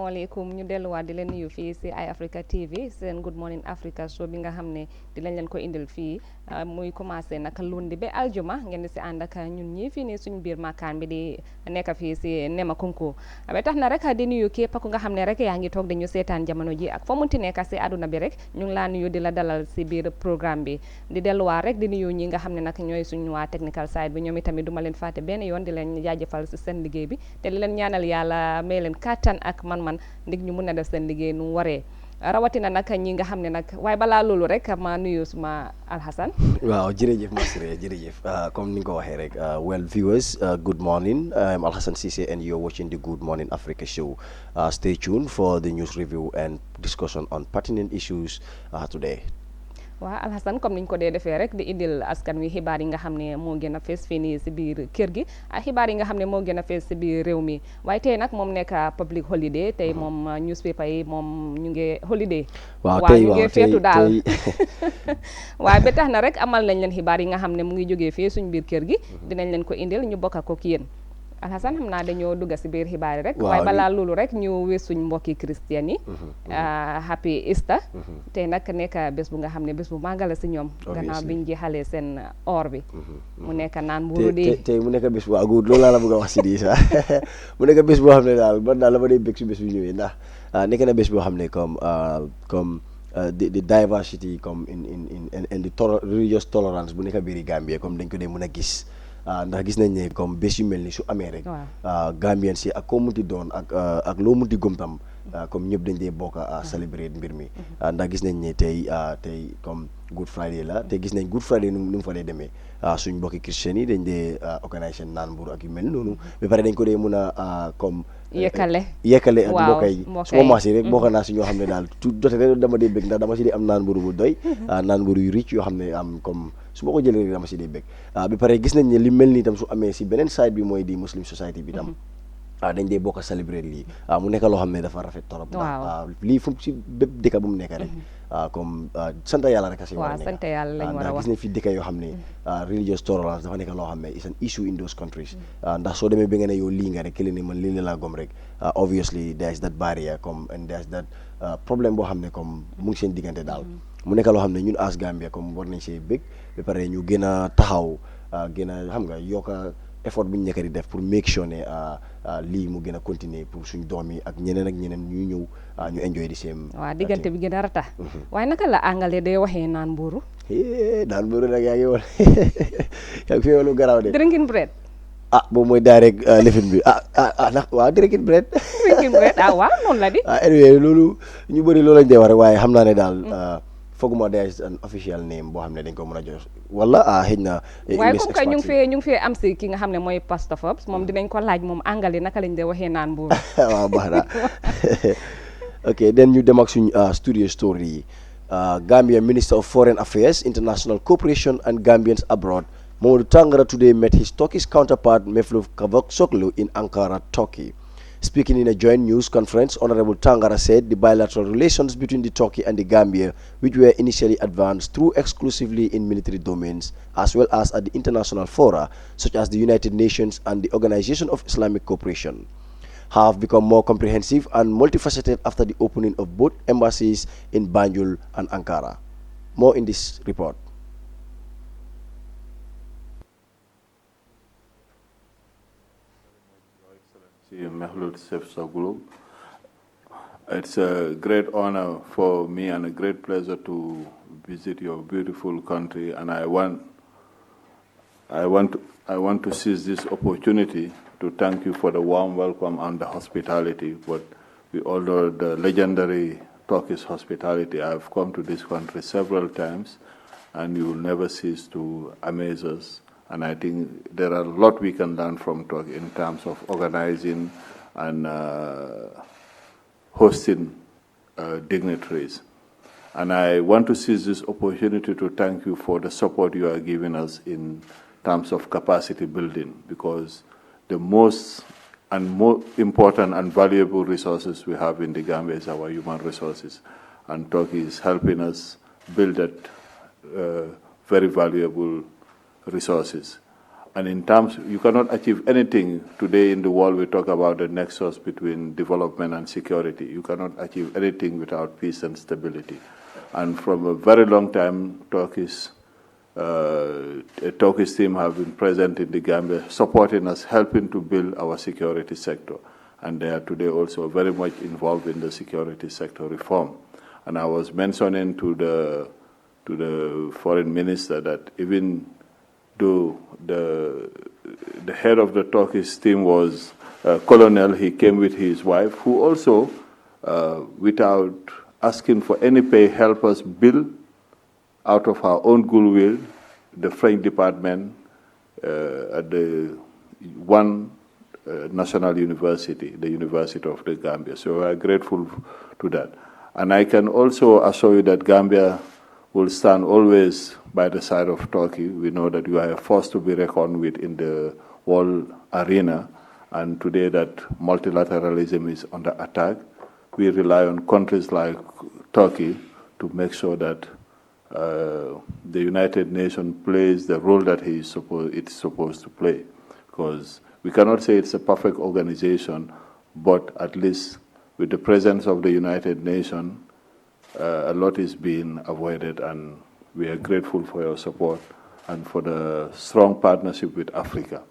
asalaamaaleykum ñu delluwaat di leen nuyu fii si Eye Africa TV seen Good Morning Africa show bi nga xam ne dinañ leen ko indil fii muy commencé nag lundi ba aljuma ngeen di si ànd ak ñun ñii fii nii suñu biir makkaan bi di nekk fii si Nema Kunku ba tax na rek di nuyu képp ku nga xam ne rek yaa ngi toog dañu seetaan jamono ji ak foo munti nekk si àdduna bi rek ñu ngi laa nuyu di la dalal si biir programme bi di delluwaat rek di nuyu ñi nga xam ne nag ñooy suñu waa technical side bi ñoom itamit duma leen fàtte benn yoon di leen jaajëfal si seen liggéey bi te di leen ñaanal yàlla may leen kàttan ak man-man ndig ñu mun a def seen liggéey nu waree rawatina nag ñi nga xam ne nag waaye balaa loolu rek ma nuyu suma Alhasan. waaw jërëjëf Masire jërëjëf comme ni nga ko waxee rek well viewers good morning I'm Alhasan Cissé and you're watching the Good Morning Africa show stay tuned for the news review and discussion on pertinent issues today. waaw Alhasan comme niñ ko dee defee rek di indil askan wi xibaar yi nga xam ne moo gën a fees fii nii si biir kër gi ak xibaar yi nga xam ne moo gën a fees si biir réew mi waaye tey nag moom nekk public holiday tey moom newspaper yi moom ñu ngi holiday waaw ñu ngi feetu daal waaye ba tax na rek amal nañ leen xibaar yi nga xam ne mu ngi jógee fii suñ biir kër gi dinañ leen ko indil ñu bokk ko ki yéen Alhasan xam naa dañoo dugg si biir xibaar yi rek waaye balaa loolu rek ñu wees suñ mbokki christian yi happy Easter tey nag nekk bés bu nga xam ne bés bu màggal si ñoom gannaaw biñ jeexalee seen or bi mu nekk naan mburu di tey mu nekk bés bu agut loolu laa la bëgg a wax si di sax mu nekk bés boo xam ne daal man daal la ma dee bég si bés bu ñëwee ndax nekk na bés boo xam ne comme the diversity comme in the religious tolerance bu nekk biiri Gambie comme dañ ko dee mën a gis ndax gis nañ ne comme bés yu mel ni su amee rek Gambien si ak koo munti doon ak loo munti gëm tam comme ñëpp dañ dee bokk a célébrer mbir mi ndax gis nañ ne tey comme Good Friday la te gis nañ Good Friday nu mu fa dee demee suñ mbokki christian yi dañ dee organiser naan mburu ak yu mel noonu ba pare dañ ko dee mun a comme yekkale ak mbokk yi su ma maasee rek bokk naa si ñoo xam ne daal tu jote rek dama dee bëgg ndax dama si dee am naan mburu bu doy naan mburu yu riche yoo xam ne am comme su ma ko jëlee rek dama si dee bëgg ba pare gis nañ ne li mel nii tam su amee si beneen side bi mooy di Muslim society bi tam dañ dee bokk a célébrer lii mu nekk loo xam ne dafa rafet torop ndax lii fu si bépp dëkk bu mu nekk rek comme sant yàlla rek a si war a nekk sant yàlla lañ war a wax ndax gis nañ fi dëkk yoo xam ne religious tolerance dafa nekk loo xam ne is an issue in those countries ndax soo demee ba nga ne yow lii nga rek kële ne man lii la laa gom rek obviously there is that barrier comme and there is that problème boo xam ne comme mu ngi seen diggante daal mu nekk loo xam ne ñun as Gambia comme war nañ see bëgg ba pare ñu gën a taxaw gën a xam nga yokka effort bu ñu nekk di def pour make sure ne lii mu gën a continuer pour suñ doom yi ak ñeneen ñuy ñëw ñu enjoy di seen waaw diggante bi gën a ratax waaye naka la angale day waxee naan mburu naan mburu nag yaa ngi woon yaa ngi fi woon lu garaaw de drinking bread boobu mooy direct lifin bi ndax waaw drinking bread waaw noonu la di anyway loolu ñu bëri loolu lañ dee wax rek waaye xam naa ne daal fooguma there is an official name boo xam ne dañ ko mën a jox wala xëy na waaye comme que ñu ngi fee am si ki nga xam ne mooy Pastor Forbes moom dinañ ko laaj moom angali naka lañ dee waxee naan mbuuru waaw baax na ok then ñu dem ak suñ studio story yi Gambia Minister of Foreign Affairs International Cooperation and Gambians Abroad Mamadou Tangara today met his Turkish counterpart Mevlut Cavusoglu in Ankara, Turkey. Speaking in a joint news conference, Honorable Tangara said the bilateral relations between the Turkey and the Gambia, which were initially advanced through exclusively in military domains, as well as at the international fora, such as the United Nations and the Organization of Islamic Cooperation, have become more comprehensive and multifaceted after the opening of both embassies in Banjul and Ankara. More in this report. Mevlut Cavusoglu. It's a great honor for me and a great pleasure to visit your beautiful country, and I want to seize this opportunity to thank you for the warm welcome and the hospitality. But we all know the legendary Turkish hospitality. I've come to this country several times, and you will never cease to amaze us. And I think there are a lot we can learn from Turkey in terms of organizing and hosting dignitaries. And I want to seize this opportunity to thank you for the support you are giving us in terms of capacity building, because the most and more important and valuable resources we have in the Gambia is our human resources. And Turkey is helping us build that very valuable resources. And in terms, you cannot achieve anything today in the world. We talk about the nexus between development and security. You cannot achieve anything without peace and stability. And from a very long time, a Turkish team have been present in the Gambia, supporting us, helping to build our security sector. And they are today also very much involved in the security sector reform. And I was mentioning to the foreign minister that even though the head of the Turkish team was a colonel, he came with his wife, who also, without asking for any pay, helped us build out of our own goodwill the French department at the one national university, the University of the Gambia. So we are grateful to that. And I can also assure you that Gambia will stand always by the side of Turkey. We know that you are a force to be reckoned with in the world arena, and today that multilateralism is under attack. We rely on countries like Turkey to make sure that the United Nations plays the role that it's supposed to play. Because we cannot say it's a perfect organization, but at least with the presence of the United Nations, a lot is being avoided, and we are grateful for your support and for the strong partnership with Africa.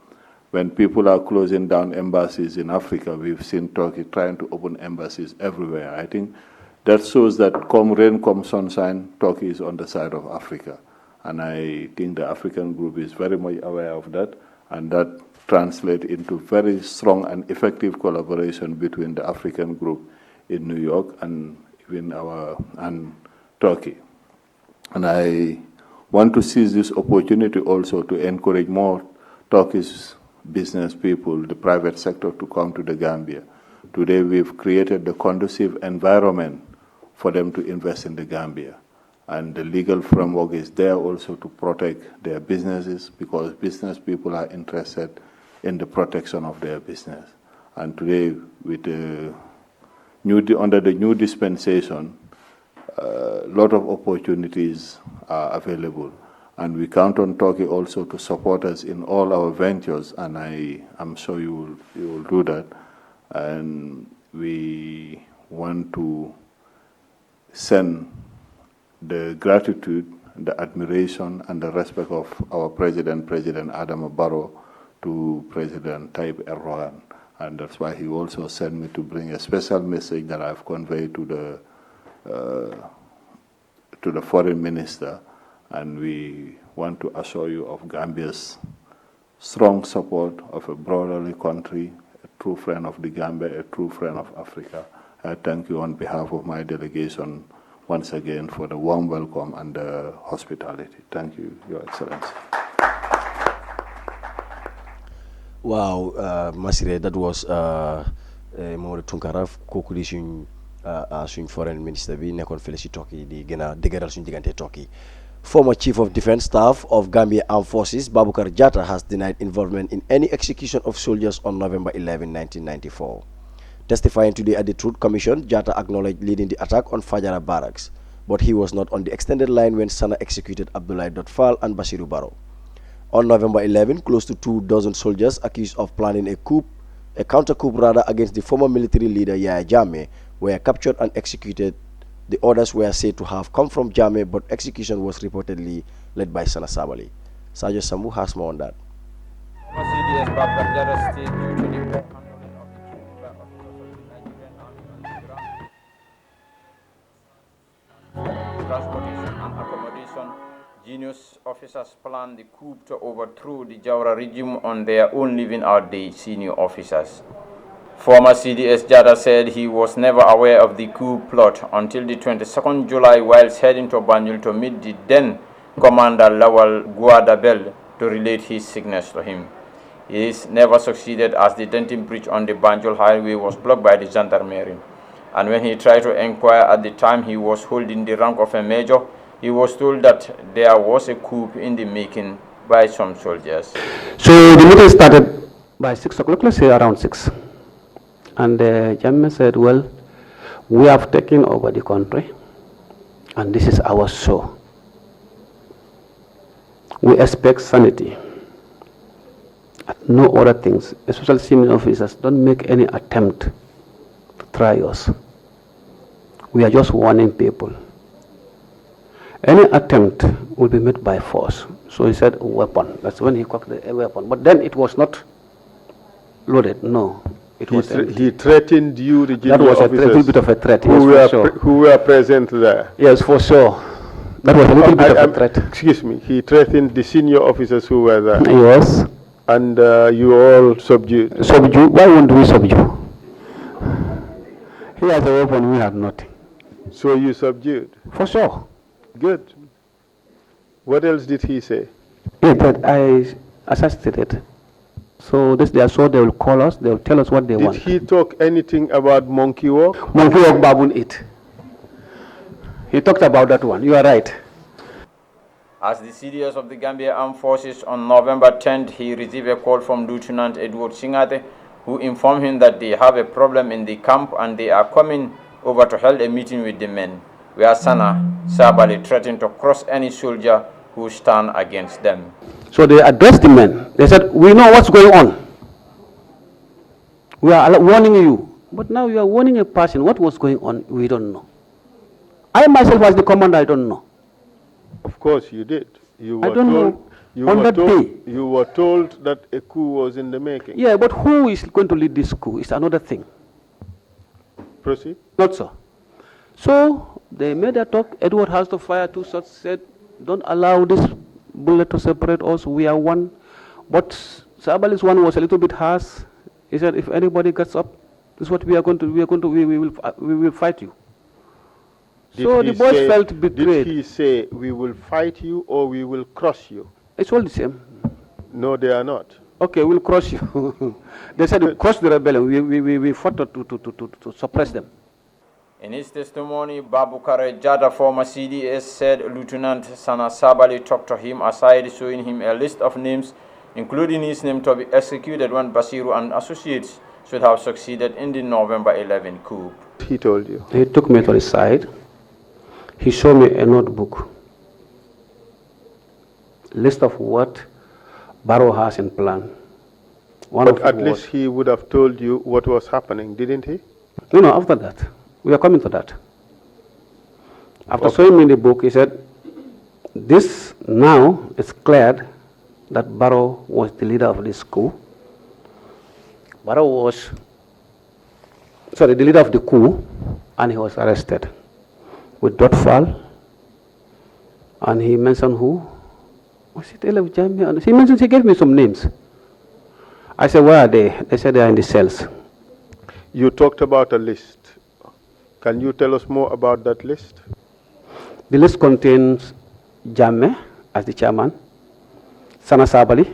When people are closing down embassies in Africa, we've seen Turkey trying to open embassies everywhere. I think that shows that come rain, come sunshine, Turkey is on the side of Africa. And I think the African group is very much aware of that, and that translates into very strong and effective collaboration between the African group in New York and even and Turkey. And I want to seize this opportunity also to encourage more Turkish business people, the private sector, to come to the Gambia. Today we've created the conducive environment for them to invest in the Gambia. And the legal framework is there also to protect their businesses, because business people are interested in the protection of their business. And today, with under the new dispensation, a lot of opportunities are available. And we count on Turkey also to support us in all our ventures, and I'm sure you will do that. And we want to send the gratitude, the admiration, and the respect of our President Adama Barrow, to President Tayyip Erdogan. And that's why he also sent me to bring a special message that I've conveyed to the foreign minister. And we want to assure you of Gambia's strong support of a brotherly country, a true friend of the Gambia, a true friend of Africa. I thank you on behalf of my delegation once again for the warm welcome and the hospitality. Thank you, Your Excellency. Wow, Masire, that was Mamadou Tunkara, kooku di suñ foreign minister bi nekkoon fële si Turkey di gën a dëgëral suñ diggante Turkey. Former Chief of Defense Staff of Gambia Armed Forces, Baboucarr Jatta, has denied involvement in any execution of soldiers on November 11, 1994. Testifying today at the Truth Commission, Jatta acknowledged leading the attack on Fajara Barracks, but he was not on the extended line when Sana executed Abdoulaye Dotfal and Basiru Barrow. On November 11, close to 24 soldiers accused of planning a counter-coup rather against the former military leader Yahya Jammeh were captured and executed. The orders were said to have come from Jammeh, but execution was reportedly led by Sana Sabali. Sajo Sambu has more on that. Transportation and accommodation, genius officers planned the coup to overthrow the Jawara regime on their own, leaving out the senior officers. Former CDS Jatta said he was never aware of the coup plot until the 22nd July whilst heading to Banjul to meet the then Commander Lawal Guadabel to relate his sickness to him. He never succeeded as the Denton Bridge on the Banjul Highway was blocked by the gendarmerie. And when he tried to inquire at the time he was holding the rank of a major, he was told that there was a coup in the making by some soldiers. So the meeting started by 6 o'clock, let's say around 6. And Jammeh said, well, we have taken over the country, and this is our show. We expect sanity. no other things, especially senior officers, don't make any attempt to try us. We are just warning people. Any attempt will be made by force. So he said weapon. That's when he cocked the weapon. But then it was not loaded. No, it was empty. He threatened you, the junior That was a officers little bit of a threat. who, Yes, for sure. who were present there. Yes, for sure. That was a little bit of a threat. Excuse me. He threatened the senior officers who were there. Yes. And you all subdued. Subdue? Why won't we subdue? He has a weapon, we had nothing. So you subdued. For sure. Good. What else did he say? Yeah, that I assassinated. So this they are so they will call us, they will tell us what they want. Did he talk anything about monkey walk? Monkey walk, baboon eat. He talked about that one. You are right. As the CDS of the Gambia Armed Forces on November 10th, he received a call from Lieutenant Edward Singate, who informed him that they have a problem in the camp and they are coming over to hold a meeting with the men, where Sana Sabali threatened to cross any soldier who stand against them. So they addressed the men. They said, we know what's going on. We are warning you. But now you are warning a person. What was going on, we don't know. I myself as the commander, I don't know. Of course you did. You were I don't know. On that day. You were told that a coup was in the making. Yeah, but who is going to lead this coup is another thing. Proceed. Not so. So they made a talk. Edward has to fire 2 shots, said, don't allow this bullet to separate us. We are one. But Sabali's one was a little bit harsh. He said, if anybody gets up, this is what we will fight you. So the boys felt betrayed. Did he say, we will fight you or we will crush you? It's all the same. No, they are not. Okay, we'll crush you. They said, crush the rebellion. We fought to suppress them. In his testimony, Babukare Jada, former CDS, said Lieutenant Sana Sabali talked to him aside, showing him a list of names, including his name to be executed when Basiru and associates should have succeeded in the November 11 coup. He told you. He took me to the side. He showed me a notebook, list of what Barrow has in plan. But at least he would have told you what was happening, didn't he? No, after that. We are coming to that. After showing me the book, he said, this now is cleared that Barrow was the leader of this coup. Barrow was, the leader of the coup, and he was arrested with Dotfall, and he mentioned who? Was it Elef Jamia? He gave me some names. I said, where are they? They said they are in the cells. You talked about a list. Can you tell us more about that list? The list contains Jammeh as the chairman, Sana Sabali,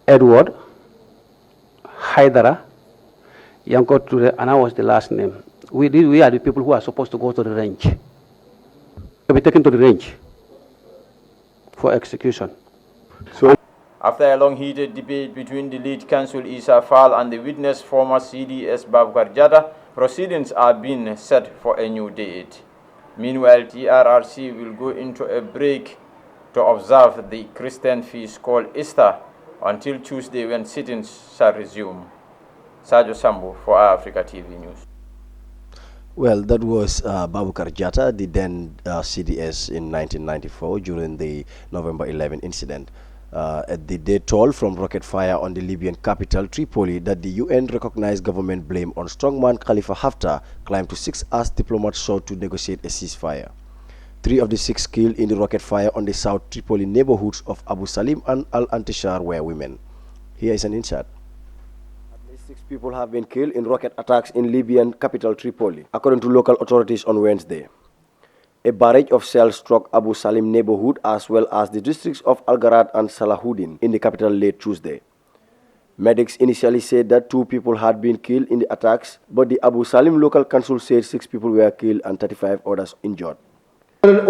Edward, Haidara, Yanko Ture, and I was the last name. We are the people who are supposed to go to the range. They'll be taken to the range for execution. So, after a long heated debate between the lead counsel Isa Fall and the witness former CDS Babukar Jada, proceedings are being set for a new date. Meanwhile, TRRC will go into a break to observe the Christian feast called Easter until Tuesday when sittings shall resume. Sajo Sambu for Africa TV News. Well, that was Babukar Jatta, the then CDS in 1994 during the November 11 incident. At the day told from rocket fire on the Libyan capital, Tripoli, that the UN-recognized government blame on strongman Khalifa Haftar climbed to 6 as diplomats sought to negotiate a ceasefire. 3 of the 6 killed in the rocket fire on the South Tripoli neighborhoods of Abu Salim and Al-Antishar were women. Here is an insert. At least 6 people have been killed in rocket attacks in Libyan capital Tripoli, according to local authorities on Wednesday. A barrage of shells struck Abu Salim neighborhood as well as the districts of Al-Garad and Salahuddin in the capital late Tuesday. Medics initially said that 2 people had been killed in the attacks, but the Abu Salim local council said 6 people were killed and 35 others injured. The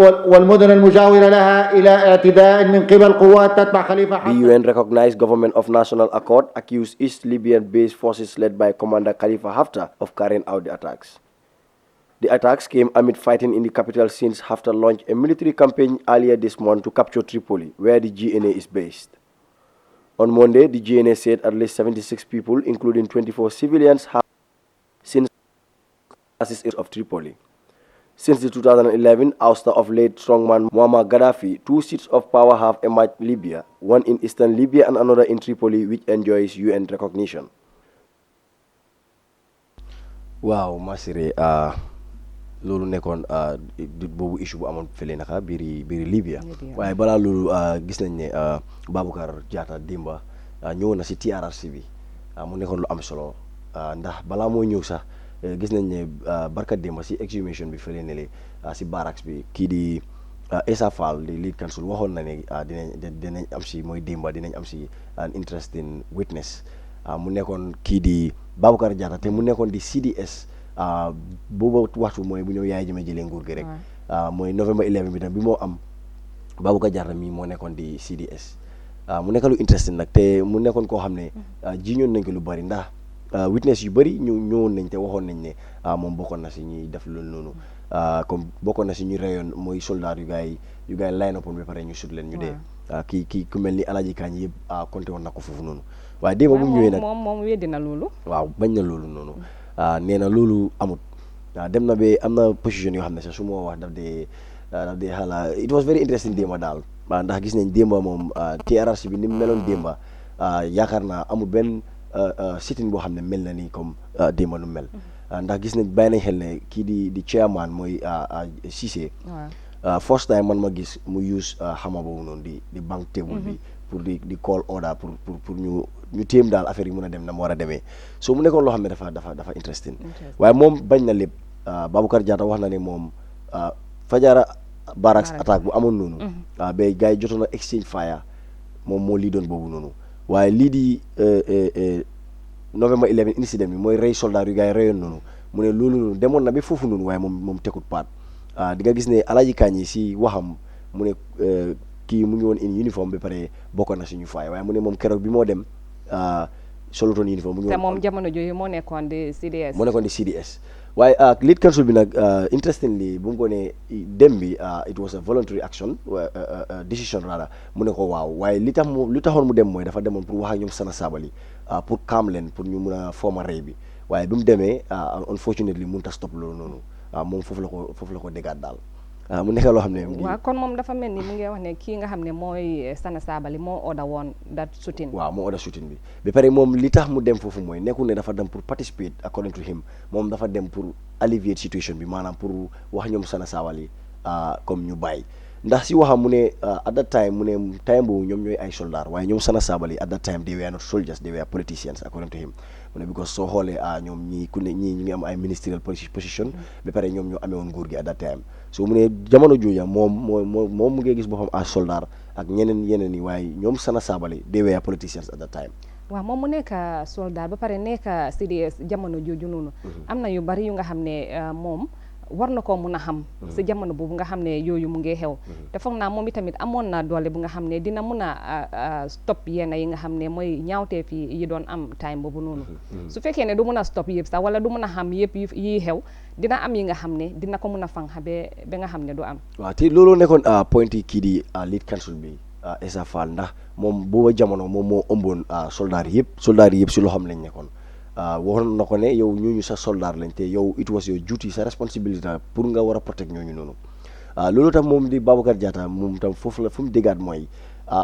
UN-recognized government of National Accord accused East Libyan-based forces led by Commander Khalifa Haftar of carrying out the attacks. The attacks came amid fighting in the capital since Haftar launched a military campaign earlier this month to capture Tripoli, where the GNA is based. On Monday, the GNA said at least 76 people, including 24 civilians, have since of Tripoli. Since the 2011 ouster of late strongman Muammar Gaddafi, 2 seats of power have emerged in Libya, one in eastern Libya and another in Tripoli, which enjoys UN recognition. Wow, Masire, loolu nekkoon boobu issue bu amoon fële naka biiri Libya waaye balaa loolu gis nañ ne Baboucarr Jatta Demba ñëw na si TRRC bi mu nekkoon lu am solo ndax balaa moo ñëw sax gis nañ ne barka Demba si exhumation bi fële ne le si barracks bi kii di Essa Fall di lead counsel waxoon na ne dinañ am si mooy Demba dinañ am si an interesting witness mu nekkoon kii di Baboucarr Jatta te mu nekkoon di CDS boobu waxtu mooy bu ñëw yaay jëme jëlee nguur gi rek mooy November 11 bi tam bi moo am Baboucarr Jatta mi moo nekkoon di CDS mu nekk lu interesting nag te mu nekkoon koo xam ne jiñoon nañ ko lu bari ndax witness yu bari ñu ñëwoon nañ te waxoon nañ ne moom bokkoon na si ñuy def loolu noonu comme bokkoon na si ñu reyoon mooy soldat yu gaay line up ba pare ñu sut leen ñu dee kii ku mel ni Alaaji Kaañ yëpp compté woon na ko foofu noonu waaye démb bu mu ñëwee nag moom weddi na loolu waaw bañ na loolu noonu nee na loolu amut dem na ba am na position yoo xam ne sax su ma wax daf dee xala it was very interesting démba daal ndax gis nañ démba moom TRRC bi ni mu meloon démba yaakaar naa amul benn sitting boo xam ne mel na ni comme démba nu mel ndax gis nañ bàyyi nañ xel ne kii di chairman mooy Cissé first time man ma gis mu use xama boobu noonu di bank table bi pour di call order pour ñu téem daal affaire yi mën a dem na mu war a demee so mu nekkoon loo xam ne dafa interesting waaye moom bañ na lépp Baboucarr Jatta wax na ne moom Fajara barracks attaque bu amoon noonu ba gars yi jotoon na exchange fire moom moo lii doon boobu noonu waaye lii di November 11 incident bi mooy rey soldat yu gars yi reyoon noonu mu ne loolu noonu demoon na ba foofu noonu waaye moom tekut paat di nga gis ne Alaaji Kaañ si waxam mu ne kii mu ngi woon in uniforme ba pare bokkoon na suñu faay waaye mu ne moom keroog bi moo dem solutoon uniforme mu ngi woon te moom jamono jooju moo nekkoon di CDS waaye lead counsel bi nag interestingly bu mu ko ne dem bi it was a voluntary action decision rather mu ne ko waaw waaye li taxoon mu dem mooy dafa demoon pour wax ak ñoom Sana Sabally pour calm leen pour ñu mun a former rey bi waaye bi mu demee unfortunately mënut a stop loolu noonu moom foofu la ko déggaat daal mu nekk loo xam ne waaw kon moom dafa mel ni mu ngi wax ne kii nga xam ne mooy Sana Sabally moo order woon that shooting waaw moo order shooting bi ba pare moom li tax mu dem foofu mooy nekkul ne dafa dem pour participate according to him moom dafa dem pour alleviate situation bi maanaam pour wax ñoom Sana Sabally comme ñu bàyyi ndax si waxam mu ne at that time mu ne time boobu ñoom ñooy ay soldats waaye ñoom Sana Sabally at that time they were not soldiers they were politicians according to him mu ne because soo xoolee ñoom ñii ñu ngi am ay ministerial position ba pare ñoom ñoo amee woon nguur gi at that time so mu ne jamono jooja moom mu ngi gis boppam as soldat ak yeneen yi waaye ñoom Sana Sabally they were politicians at that time waaw moom mu nekk soldat ba pare nekk CDS jamono jooju noonu am na yu bari yu nga xam ne moom war na koo mun a xam si jamono boobu nga xam ne yooyu mu ngi xew te foog naa moom itamit amoon na doole bu nga xam ne dina mun a stop yenn yi nga xam ne mooy ñaawteef yi doon am time boobu noonu su fekkee ne du mun a stop yëpp sax wala du mun a xam yëpp yi xew dina am yi nga xam ne dina ko mun a fanxa ba nga xam ne du am waaw te loolu nekkoon point yi kii di lead counsel bi Essa Fall ndax moom booba jamono moom moo ëmboon soldat yëpp si loxoom lañ nekkoon waxoon na ko ne yow ñooñu sa soldat lañ te yow it was your duty sa responsibility pour nga war a protect ñooñu noonu loolu tam moom di Baboucarr Jatta moom tam foofu la fu mu déggaat mooy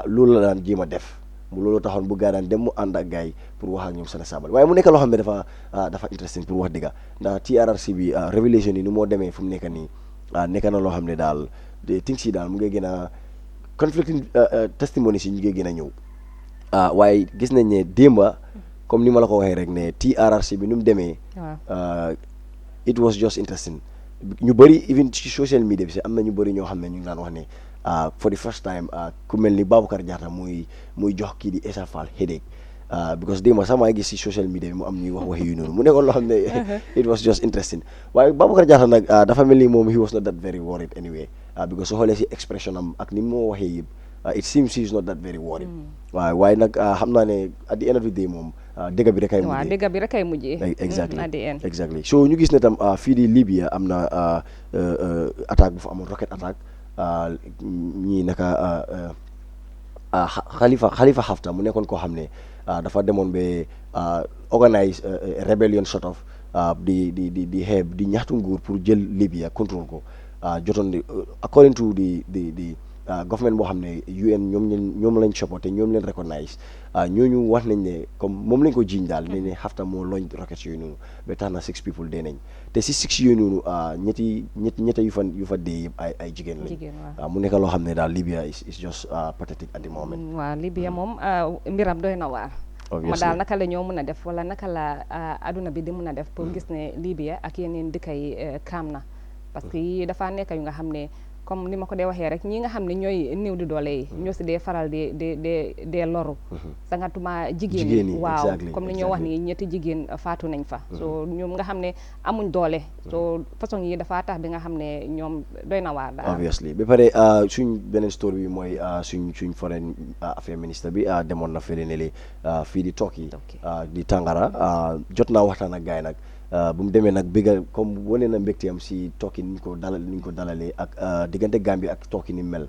loolu la daan jéem a def loolu taxoon bu gaa daan dem mu ànd ak gars yi pour wax ak ñoom Sana Sabally waaye mu nekk loo xam ne dafa interesting pour wax dëgga ndax TRRC bi révélation yi ni moo demee fu mu nekk nii nekk na loo xam ne daal things yi daal mu ngi gën a conflicting testimonies yi ñu ngi gën a ñëw waaye gis nañ ne démba comme ni ma la ko waxee rek ne TRRC bi nu mu demee it was just interesting ñu bëri even ci social media bi si am na ñu bëri ñoo xam ne ñu ngi daan wax ne for the first time ku mel ni Baboucarr Jatta muy jox kii di Essa Fall headache because démba sax maa ngi gis si social media bi mu am ñuy wax yu noonu mu nekkoon loo xam ne it was just interesting waaye Baboucarr Jatta nag dafa mel ni moom he was not that very worried anyway because soo xoolee si expression am ak ni moo waxee yëpp it seems he is not that very worried waaye nag xam naa ne at the end of the day moom dëgg bi rek ay mujjee waaw dëgg bi rek ay mujjee exactly so ñu gis ne tam fii di Libya am na attaque bu fa amoon rocket attaque ñii naka Khalifa Haftar mu nekkoon koo xam ne dafa demoon ba organise rebellion sort of di xeeb di ñaxtu nguur pour jël Libya contrôle ko jotoon di according to the government boo xam ne UN ñoom lañ support te ñoom leen recognize ñooñu wax nañ ne comme moom lañ ko jiiñ daal ne Haftar moo launch rockets yooyu noonu ba tax na 6 people dee nañ te si 6 yooyu noonu ñetta yu fa dee yëpp ay jigéen lañ mu nekk loo xam ne daal Libya is just pathetic at the moment. waaw Libya moom mbiram doy na waar. ma daal naka la ñoo mën a def wala naka la aduna bi di mën a def pour gis ne Libya ak yeneen dëkk yi kaam na parce que yi dafa nekk yu nga xam ne comme ni ma ko dee waxee rek ñi nga xam ne ñooy néew di doole yi ñoo si dee faral dee loru sangatuma jigéen ñi waaw comme ni ñoo wax ni ñetti jigéen faatu nañ fa so ñoom nga xam ne amuñ doole so façon yi dafa tax bi nga xam ne ñoom doy na waar daal obviously ba pare suñ beneen story bi mooy suñ foreign affaire ministre bi demoon na fële ne li fii di Turkey di Tangara jot naa waxtaan ak gaay nag bu mu demee nag bëgga comme wane na mbégteem si Turkey ni ñu ko dalalee ak diggante Gambie ak Turkey ni mel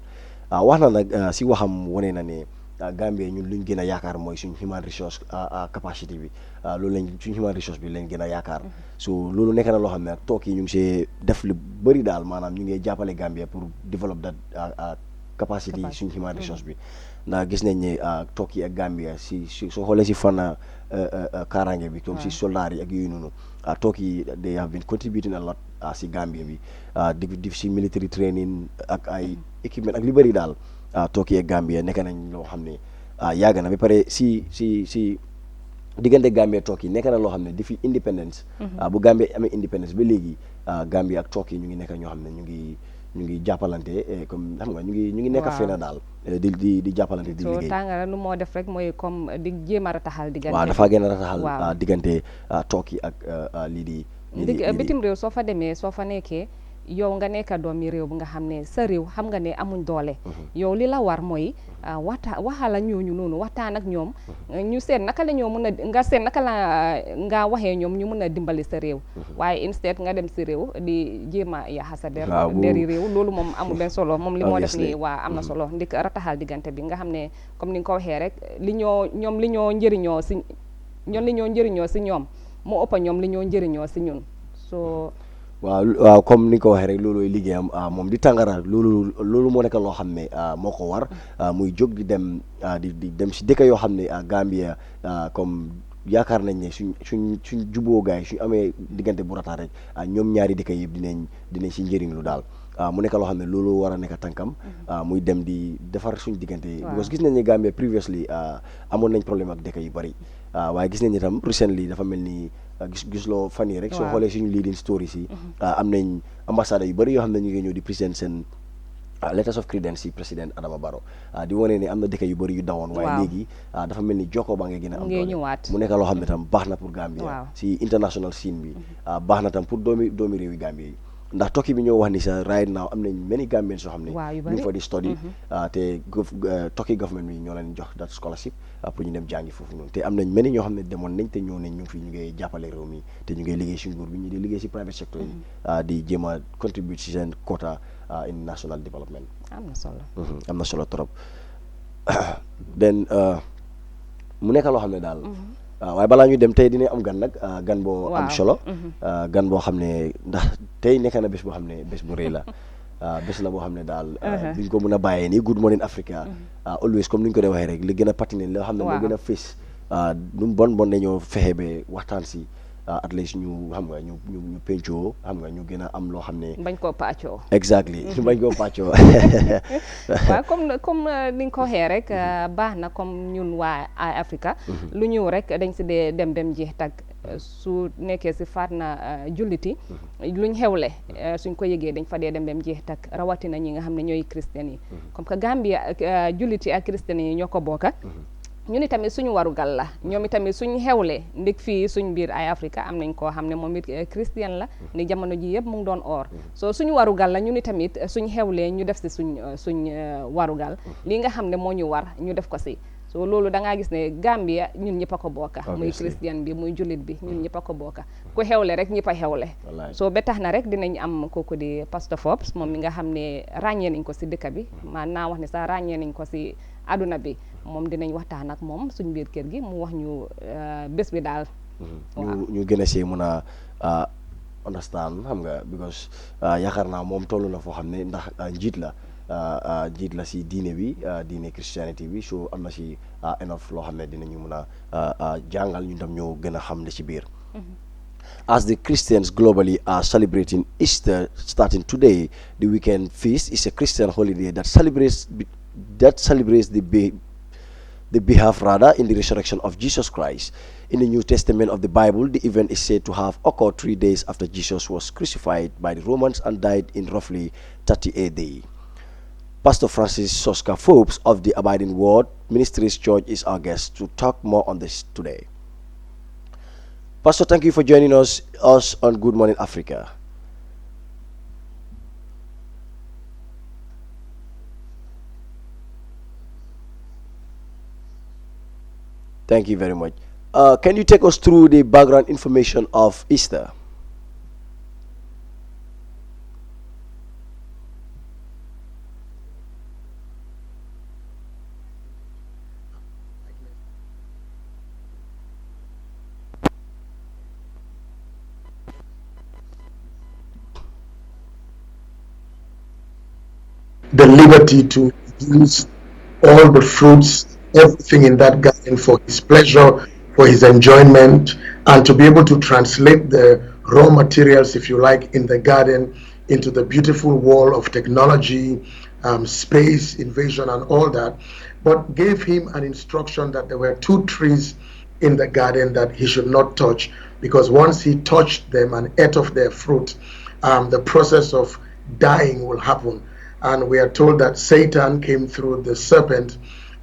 wax na nag si waxam wane na ne Gambie ñun luñ gën a yaakaar mooy suñ human resource capacity bi loolu lañ suñ human resource bi lañ gën a yaakaar so loolu nekk na loo xam ne ak Turkey ñu ngi see def lu bëri daal maanaam ñu ngi jàppale Gambie pour develop that capacity suñ human resource bi ndax gis nañ ne Turkey ak Gambia si soo xoolee si fànn kaaraange bi comme si soldats yi ak yooyu noonu Turkey they have been contributing a lot si Gambia bi di si military training ak ay équipement ak li bëri daal Turkey ak Gambia nekk nañ loo xam ne yàgg na ba pare si diggante Gambia Turkey nekk na loo xam ne depuis independence bu Gambia amee independence ba léegi Gambia ak Turkey ñu ngi nekk ñoo xam ne ñu ngi jàppalante comme xam nga ñu ngi nekk fenn daal di jàppalante di liggéey. Tangara lu moo def rek mooy comme di jéem a rataxal diggante. waaw dafa gën a rataxal diggante Turkey ak lii di. bitim réew soo fa demee soo fa nekkee yow nga nekk doomi réew bu nga xam ne sa réew xam nga ne amuñ doole. yow li la war mooy waxala ñooñu noonu waxtaan ak ñoom ñu seet naka la ñoo mën a nga seet naka la nga waxee ñoom ñu mën a dimbali sa réew. waaye instead nga dem si réew di jéem a yaxa sa deri réew loolu moom amul benn solo moom li moo def nii waa am na solo ndik rataxal diggante bi nga xam ne comme ni nga ko waxee rek li ñoo njëriñoo si ñoom moo ëpp ñoom li ñoo njëriñoo si ñun so waaw comme ni nga ko waxee rek loolooy liggéeyam moom di Tangara loolu moo nekk loo xam ne moo ko war muy jóg di dem si dëkk yoo xam ne Gambia comme yaakaar nañ ne suñ juboo gaay suñ amee diggante bu rata rek ñoom ñaari dëkk yëpp dinañ si njëriñ lu daal mu nekk loo xam ne loolu war a nekk tànkam muy dem di defar suñ diggante because gis nañ ne Gambia previously amoon nañ problème ak dëkk yu bari waaye gis nañ itam recently dafa mel ni gis loo fan yi rek soo xoolee suñu leading stories yi am nañ ambassade yu bëri yoo xam ne ñu ngi ñëw di présent seen letters of credence si président Adama Barrow di wane ne am na dëkk yu bëri yu dawoon waaye léegi dafa mel ni jokkoo baa nga gën a am doole mu nekk loo xam ne tam baax na pour Gambia si international scene bi baax na tam pour doomi réewi Gambia yi ndax Turkey bi ñoo wax ni sax right now am nañ many Gambians yoo xam ne ñu ngi fa di study te Turkey government bi ñoo leen jox that scholarship pour ñu dem jàngi foofu noonu te am nañ many ñoo xam ne demoon nañ te ñëw nañ ñu ngi fi ñu ngi jàppale réew mi te ñu ngi liggéey si nguur bi ñu di liggéey si private sector yi di jéem a contribute si seen quota in national development am na solo trop then mu nekk loo xam ne daal waaye balaa ñu dem tey dina am gan nag gan boo am solo gan boo xam ne ndax tey nekk na bés boo xam ne bés bu rëy la bés la boo xam ne daal duñ ko mën a bàyyee nii Good Morning Africa always comme ni ñu ko dee waxee rek li gën a patine loo xam ne moo gën a fés nu mu bon dañoo fexe ba waxtaan si at least ñu xam nga ñu pencoo xam nga ñu gën a am loo xam ne bañ koo pàccoo exactly ñu bañ koo pàccoo waaw comme ni nga ko waxee rek baax na comme ñun waa Africa lu ñëw rek dañ si dee dem jeex tag su nekkee si faat na julliti luñ xewle suñ ko yëgee dañ fa dee dem jeex tag rawatina ñi nga xam ne ñooy christian yi comme que Gambia julliti ak christian yi ñoo ko bokka ñu ni tamit suñu warugal la ñoom itamit suñ xewle ndik fii suñ biir ay Africa am nañ koo xam ne moom it christian la ni jamono ji yëpp mu ngi doon or so suñu warugal la ñu ni tamit suñ xewlee ñu def si suñ warugal lii nga xam ne moo ñu war ñu def ko si so loolu da ngaa gis ne Gambia ñun ñëpp a ko bokka muy christian bi muy jullit bi ñun ñëpp a ko bokka ku xewle rek ñëpp a xewle so ba tax na rek dinañ am kooku di Pastor Forbes moom mi nga xam ne ràññee nañ ko si dëkk bi man naa wax ne sax ràññee nañ ko si aduna bi moom dinañ waxtaan ak moom suñ biir kër gi mu wax ñu bés bi daal ñu gën a see mën a understand xam nga because yaakaar naa moom toll na foo xam ne ndax njiit la si diine bi diine Christianity bi so am na si enough loo xam ne dinañu mën a jàngal ñu tam ñoo gën a xam ne ci biir. As the Christians globally are celebrating Easter starting today, the weekend feast is a Christian holiday that celebrates the behalf rather in the resurrection of Jesus Christ. In the New Testament of the Bible, the event is said to have occurred 3 days after Jesus was crucified by the Romans and died in roughly 30 AD. Pastor Francis Soska Forbes of the Abiding Word Ministries Church is our guest to talk more on this today. Pastor, thank you for joining us on Good Morning Africa. Thank you very much. Can you take us through the background information of Easter? The liberty to use all the fruits, everything in that garden for his pleasure, for his enjoyment, and to be able to translate the raw materials, if you like, in the garden into the beautiful wall of technology, space invasion and all that, but gave him an instruction that there were 2 trees in the garden that he should not touch, because once he touched them and ate of their fruit, the process of dying will happen. And we are told that Satan came through the serpent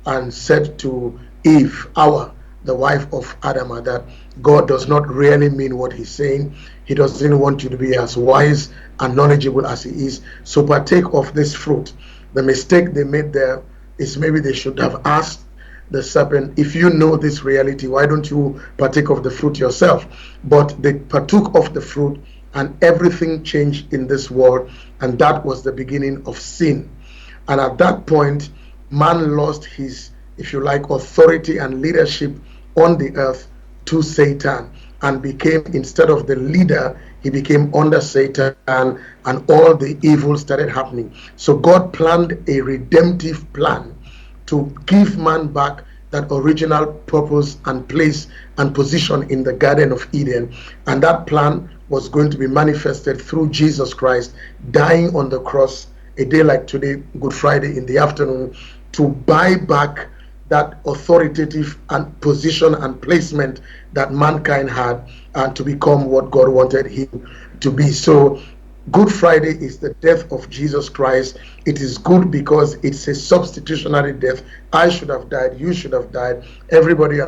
and said to Eve, the wife of Adam, that God does not really mean what he's saying. He doesn't want you to be as wise and knowledgeable as he is. So partake of this fruit. The mistake they made there is maybe they should have asked the serpent, if you know this reality, why don't you partake of the fruit yourself? But they partook of the fruit, and everything changed in this world, and that was the beginning of sin. And at that point, man lost his, if you like, authority and leadership on the earth to Satan, and became, instead of the leader, he became under Satan, and all the evil started happening. So God planned a redemptive plan to give man back that original purpose and place and position in the Garden of Eden. And that plan was going to be manifested through Jesus Christ dying on the cross a day like today, Good Friday in the afternoon, to buy back that authoritative and position and placement that mankind had, and to become what God wanted him to be. So Good Friday is the death of Jesus Christ. It is good because it's a substitutionary death. I should have died, you should have died, everybody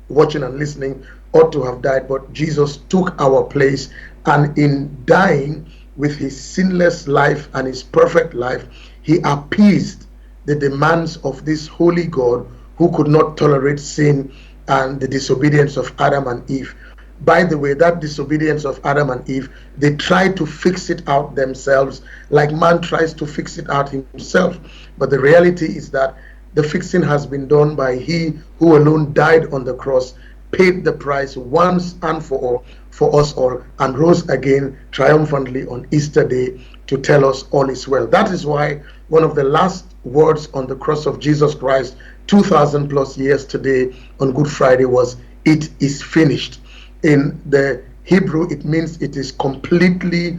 watching and listening ought to have died, but Jesus took our place, and in dying with his sinless life and his perfect life, he appeased the demands of this holy God who could not tolerate sin and the disobedience of Adam and Eve. By the way, that disobedience of Adam and Eve, they tried to fix it out themselves, like man tries to fix it out himself. But the reality is that the fixing has been done by he who alone died on the cross, paid the price once and for all for us all, and rose again triumphantly on Easter Day to tell us all is well. That is why one of the last words on the cross of Jesus Christ 2,000 plus years today on Good Friday was, "It is finished." In the Hebrew, it means it is completely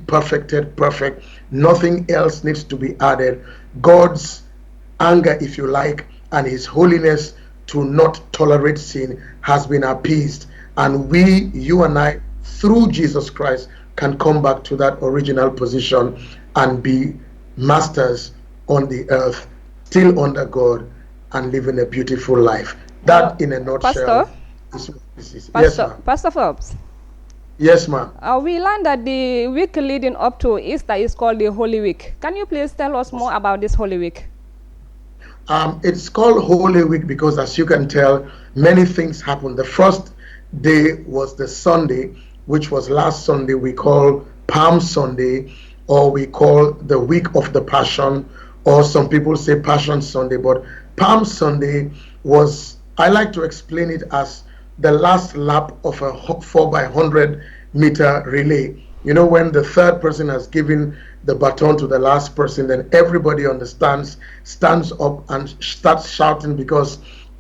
perfected, perfect. Nothing else needs to be added. God's anger, if you like, and his holiness to not tolerate sin has been appeased. And we, you and I, through Jesus Christ, can come back to that original position and be masters on the earth, still under God, and living a beautiful life. That, in a nutshell, is what this is. Yes, ma'am. Pastor Forbes. Yes, ma'am. We learned that the week leading up to Easter is called the Holy Week. Can you please tell us more about this Holy Week? It's called Holy Week because, as you can tell, many things happen. The first day was the Sunday, which was last Sunday, we call Palm Sunday, or we call the Week of the Passion, or some people say Passion Sunday, but Palm Sunday was, I like to explain it as the last lap of a 4x100 meter relay. You know, when the third person has given the baton to the last person, then everybody stands up and starts shouting because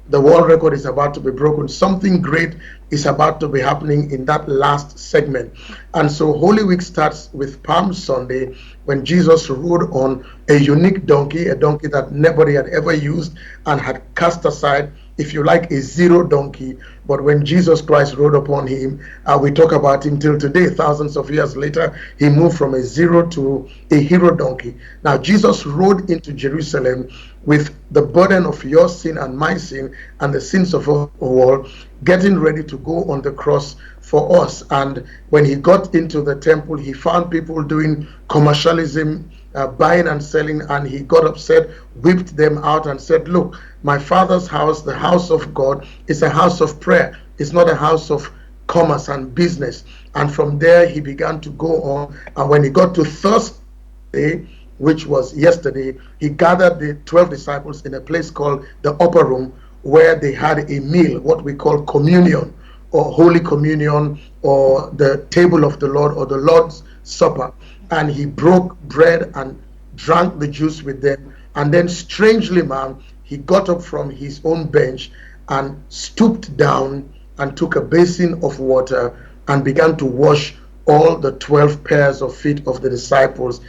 the world record is about to be broken. Something great is about to be happening in that last segment. And so Holy Week starts with Palm Sunday, when Jesus rode on a unique donkey, a donkey that nobody had ever used and had cast aside, if you like, a zero donkey. But when Jesus Christ rode upon him, we talk about him till today, thousands of years later, he moved from a zero to a hero donkey. Now, Jesus rode into Jerusalem with the burden of your sin and my sin and the sins of all, getting ready to go on the cross for us. And when he got into the temple, he found people doing commercialism, buying and selling, and he got upset, whipped them out and said, look, my Father's house, the house of God, is a house of prayer. It's not a house of commerce and business. And from there he began to go on, and when he got to Thursday, which was yesterday, he gathered the 12 disciples in a place called the Upper Room, where they had a meal, what we call communion, or Holy Communion, or the table of the Lord, or the Lord's Supper. And he broke bread and drank the juice with them. And then strangely, man, he got up from his own bench and stooped down and took a basin of water and began to wash all the 12 pairs of feet of the disciples,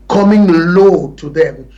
coming low to them,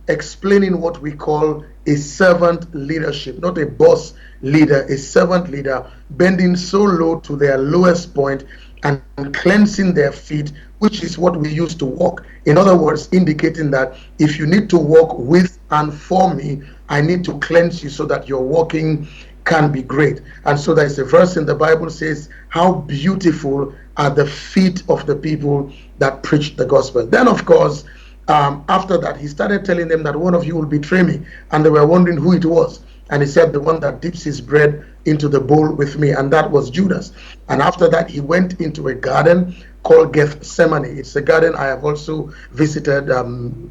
explaining what we call a servant leadership, not a boss leader, a servant leader, bending so low to their lowest point and cleansing their feet, which is what we use to walk. In other words, indicating that if you need to walk with and for me, I need to cleanse you so that your walking can be great. And so there's a verse in the Bible says, how beautiful are the feet of the people that preach the gospel. Then, of course, after that, he started telling them that one of you will betray me. And they were wondering who it was. And he said, the one that dips his bread into the bowl with me. And that was Judas. And after that, he went into a garden called Gethsemane. It's a garden I have also visited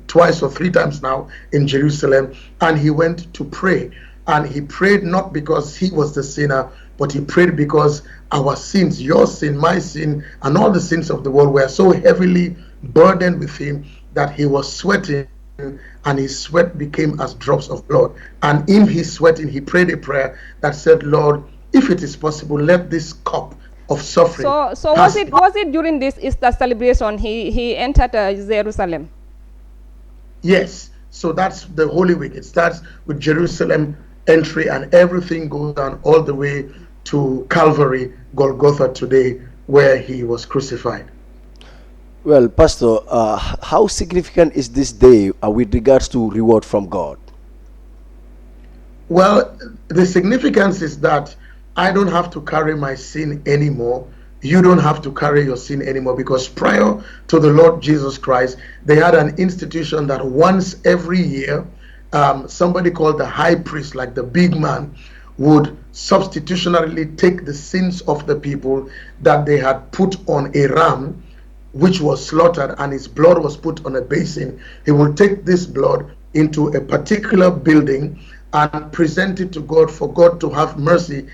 twice or three times now in Jerusalem. And he went to pray. And he prayed not because he was the sinner, but he prayed because our sins, your sin, my sin, and all the sins of the world were so heavily burdened with him that he was sweating, and his sweat became as drops of blood. And in his sweating, he prayed a prayer that said, Lord, if it is possible, let this cup of suffering. So was it during this Easter celebration he entered Jerusalem? Yes. So that's the Holy Week. It starts with Jerusalem entry, and everything goes down all the way to Calvary, Golgotha today, where he was crucified. Well, Pastor, how significant is this day with regards to reward from God? Well, the significance is that I don't have to carry my sin anymore. You don't have to carry your sin anymore, because prior to the Lord Jesus Christ, they had an institution that once every year, somebody called the high priest, like the big man, would substitutionarily take the sins of the people that they had put on a ram, which was slaughtered, and his blood was put on a basin. He will take this blood into a particular building and present it to God for God to have mercy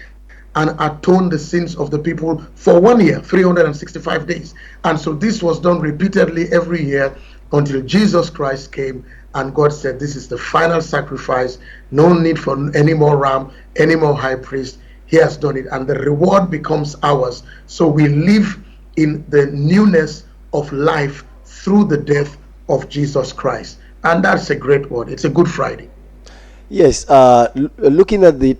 and atone the sins of the people for 1 year, 365 days. And so this was done repeatedly every year until Jesus Christ came, and God said, this is the final sacrifice. No need for any more ram, any more high priest. He has done it, and the reward becomes ours. So we live in the newness of life through the death of Jesus Christ. And that's a great word. It's a Good Friday. Yes, looking at the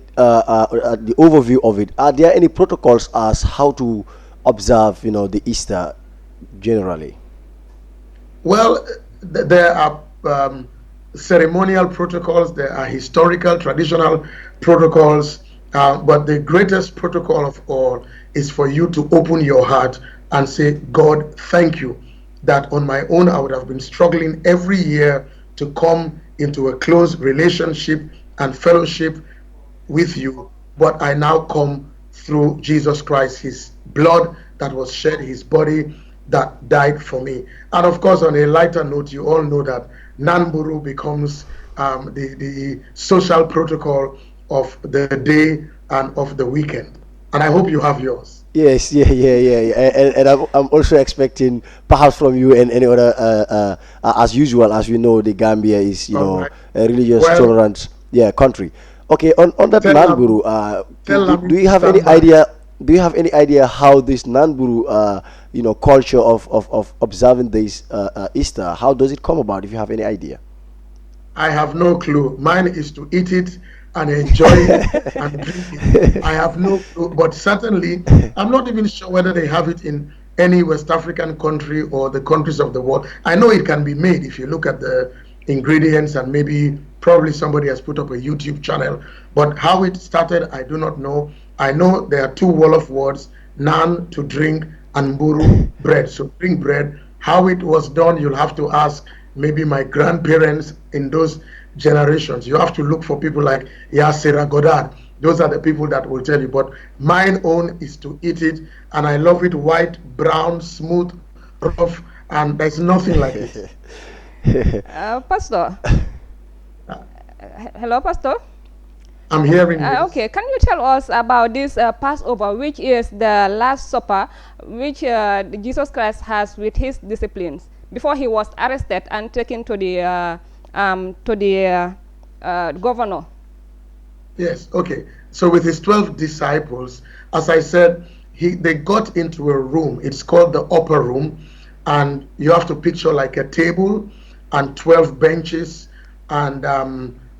overview of it, are there any protocols as how to observe, the Easter generally? Well, there are ceremonial protocols, there are historical, traditional protocols, but the greatest protocol of all is for you to open your heart and say, God, thank you that on my own I would have been struggling every year to come into a close relationship and fellowship with you, but I now come through Jesus Christ, his blood that was shed, his body that died for me. And of course, on a lighter note, you all know that Nanburu becomes the social protocol of the day and of the weekend. And I hope you have yours. Yes, and I'm also expecting perhaps from you and any other, as usual, as we know, the Gambia is, Right. a religious Well, tolerant, country. Okay, on that tell Nanburu, do you have any idea? Do you have any idea how this Nanburu, culture of observing this Easter, how does it come about? If you have any idea. I have no clue. Mine is to eat it and enjoy it and drink it. I have no clue, but certainly I'm not even sure whether they have it in any West African country or the countries of the world. I know it can be made if you look at the ingredients, and maybe probably somebody has put up a YouTube channel, but how it started, I do not know. I know there are two Wolof words, nan to drink and mburu bread. So drink bread. How it was done, you'll have to ask maybe my grandparents in those generations. You have to look for people like Yasira Godard. Those are the people that will tell you. But mine own is to eat it, and I love it white, brown, smooth, rough, and there's nothing like it. Pastor. Hello, Pastor. I'm hearing you. Okay, can you tell us about this Passover, which is the Last Supper, which Jesus Christ has with his disciples before he was arrested and taken to the governor? Yes, okay. So with his 12 disciples, as I said, they got into a room. It's called the upper room, and you have to picture like a table and 12 benches, and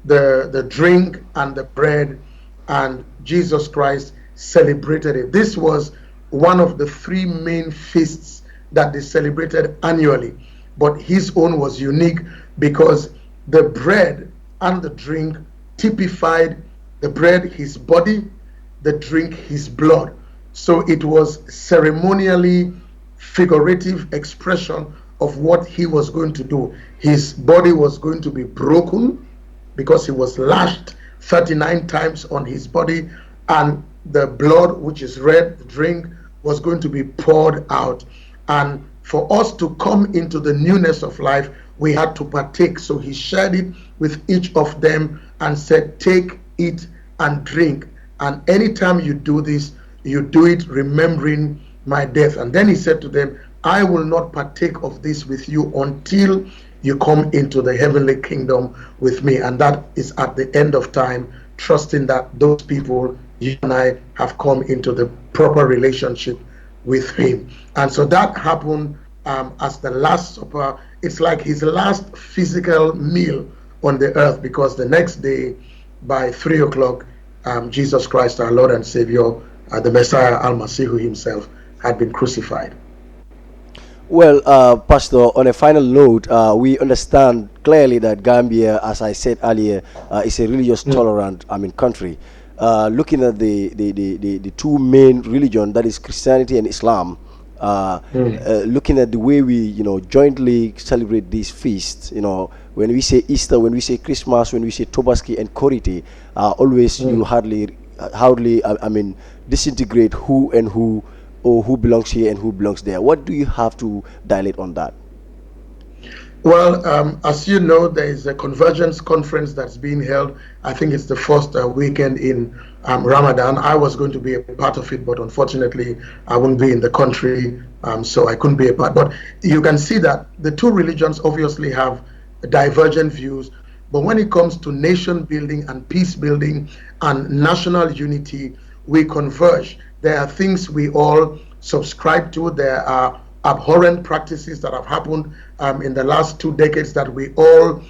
the drink and the bread, and Jesus Christ celebrated it. This was one of the three main feasts that they celebrated annually, but his own was unique because the bread and the drink typified the bread his body, the drink his blood. So it was ceremonially figurative expression of what he was going to do. His body was going to be broken because he was lashed 39 times on his body, and the blood, which is red, the drink, was going to be poured out. And for us to come into the newness of life, we had to partake. So he shared it with each of them and said, take, eat, and drink. And anytime you do this, you do it remembering my death. And then he said to them, I will not partake of this with you until you come into the heavenly kingdom with me. And that is at the end of time, trusting that those people, you and I, have come into the proper relationship with him. And so that happened as the Last Supper. It's like his last physical meal on the earth, because the next day by 3 o'clock, Jesus Christ, our Lord and Savior, the Messiah Al-Masihu himself, had been crucified. Well, Pastor, on a final note, we understand clearly that Gambia, as I said earlier, is a religious tolerant, country. Looking at the two main religions, that is Christianity and Islam, looking at the way we, jointly celebrate these feasts, when we say Easter, when we say Christmas, when we say Tobaski and Korite, always you hardly, disintegrate who and who, or who belongs here and who belongs there. What do you have to dilate on that? Well, as you know, there is a convergence conference that's being held. I think it's the first weekend in Ramadan. I was going to be a part of it, but unfortunately, I wouldn't be in the country, so I couldn't be a part. But you can see that the two religions obviously have divergent views. But when it comes to nation building and peace building and national unity, we converge. There are things we all subscribe to. There are abhorrent practices that have happened in the last 2 decades that we all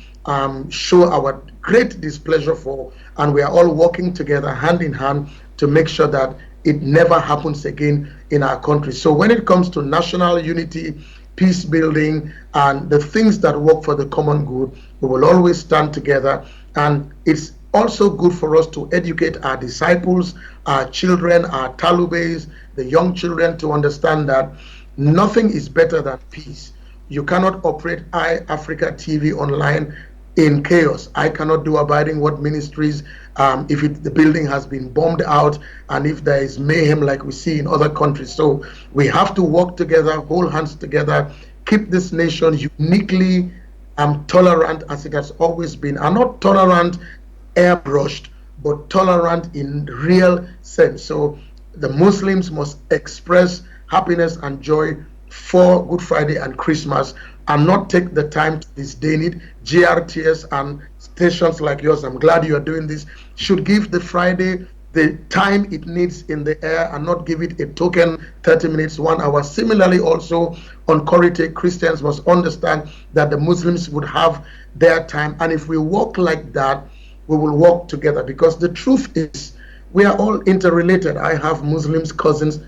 show our great displeasure for, and we are all working together hand in hand to make sure that it never happens again in our country. So when it comes to national unity, peace building, and the things that work for the common good, we will always stand together. And it's also good for us to educate our disciples, our children, our talubes, the young children, to understand that nothing is better than peace. You cannot operate iAfrica TV online in chaos. I cannot do abiding what ministries, if the building has been bombed out and if there is mayhem like we see in other countries. So we have to work together, hold hands together, keep this nation uniquely tolerant as it has always been. And not tolerant airbrushed, but tolerant in real sense. So the Muslims must express happiness and joy for Good Friday and Christmas and not take the time to disdain it. GRTS and stations like yours, I'm glad you are doing this, should give the Friday the time it needs in the air and not give it a token 30 minutes, 1 hour. Similarly, also on Korite, Christians must understand that the Muslims would have their time. And if we walk like that, we will walk together, because the truth is we are all interrelated. I have Muslims, cousins,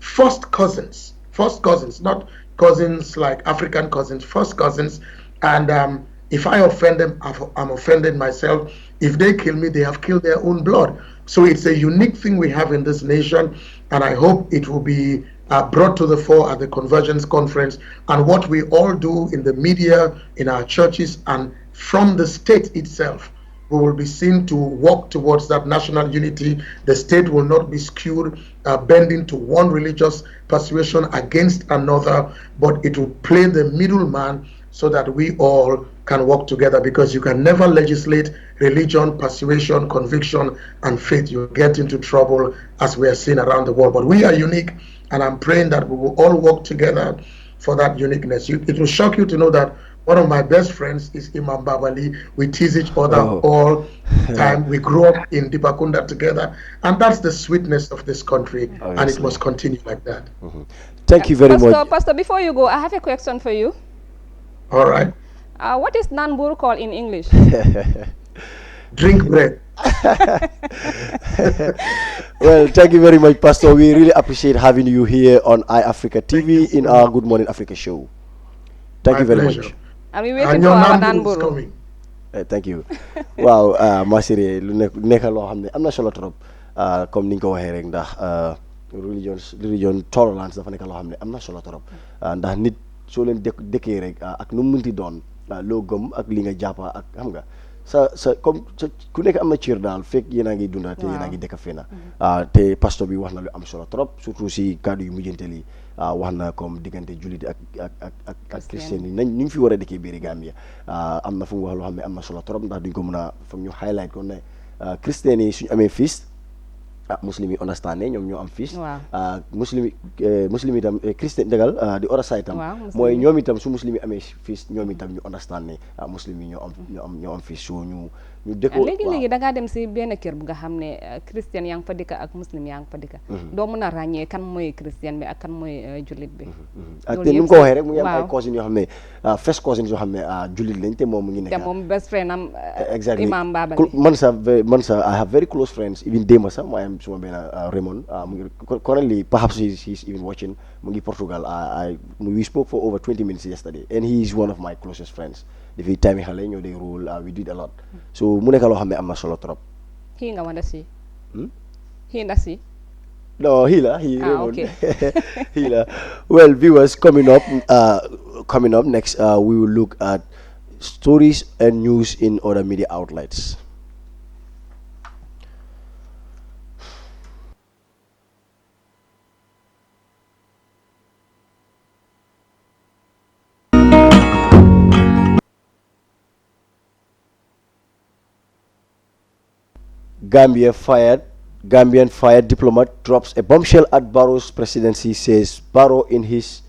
first cousins, not cousins like African cousins, first cousins. And if I offend them, I'm offended myself. If they kill me, they have killed their own blood. So it's a unique thing we have in this nation, and I hope it will be brought to the fore at the Convergence Conference. And what we all do in the media, in our churches, and from the state itself, we will be seen to walk towards that national unity. The state will not be skewed, bending to one religious persuasion against another, but it will play the middleman so that we all can work together, because you can never legislate religion, persuasion, conviction, and faith. You get into trouble, as we are seeing around the world. But we are unique, and I'm praying that we will all work together for that uniqueness. It will shock you to know that one of my best friends is Imam Babali. We tease each other all time. We grew up in Dipakunda together, and that's the sweetness of this country, and it must continue like that. Thank you very much. Pastor, before you go, I have a question for you. All right. What is Nanbur called in English? Drink bread. Well, thank you very much, Pastor. We really appreciate having you here on iAfrica TV in our Good Morning Africa show. Thank you very much. And we waiting for our Nanbur. Thank you. Wow, Masiri, lu nekk loo xam ne am na solo trop, comme ni nga ko waxee rek, ndax religion tolerance dafa nekk loo xam ne am na solo trop, ndax nit soo leen dëkkee rek ak nu mu munti doon loo gëm ak li nga jàppa ak xam nga sa comme ku nekk am na cër daal fekk yéen a ngi dunda te yéen a ngi dëkk fii na te pasteur bi wax na lu am solo trop, surtout si kàddu yu mujjanteel yi wax na comme diggante jullit ak chrétien yi nañ ñu ngi fi war a dëkkee biir Gambia. am na fu mu wax loo xam ne am na solo trop, ndax duñ ko mën a foog ñu highlight ko ne chrétien yi suñu amee feast muslim yi understand ne ñoom ñoo am feast. muslim itam christian dëggal di other side itam mooy ñoom itam su muslim yi amee feast ñoom itam ñu understand ne muslim yi ñoo am feast, so ñu dëkkoo. léegi da ngaa dem si benn kër bu nga xam ne christian yaa ngi fa dëkk ak muslim yaa ngi fa dëkk, doo mën a ràññee kan mooy christian bi ak kan mooy jullit bi. ak te ni mu ko waxee rek mu ngi am ay cousins yoo xam ne first cousins yoo xam ne jullit lañ, te moom mu ngi nekk. te moom best friend am exactly Imam Babali. man sa I have very close friends, even Dema sax I am suma benn Raymond mu ngi currently perhaps he's even watching, mu ngi Portugal. We spoke for over 20 minutes yesterday and he is one of my closest friends. Dafay time yi xale ñoo day rule, we did a lot, so mu nekk loo xam ne am na solo trop. Hii nga wanda si hii nda si no hila Raymond. Okay. Hila. Well, viewers, coming up next, we will look at stories and news in other media outlets. Gambian fired diplomat drops a bombshell at Barrow's presidency, says Barrow is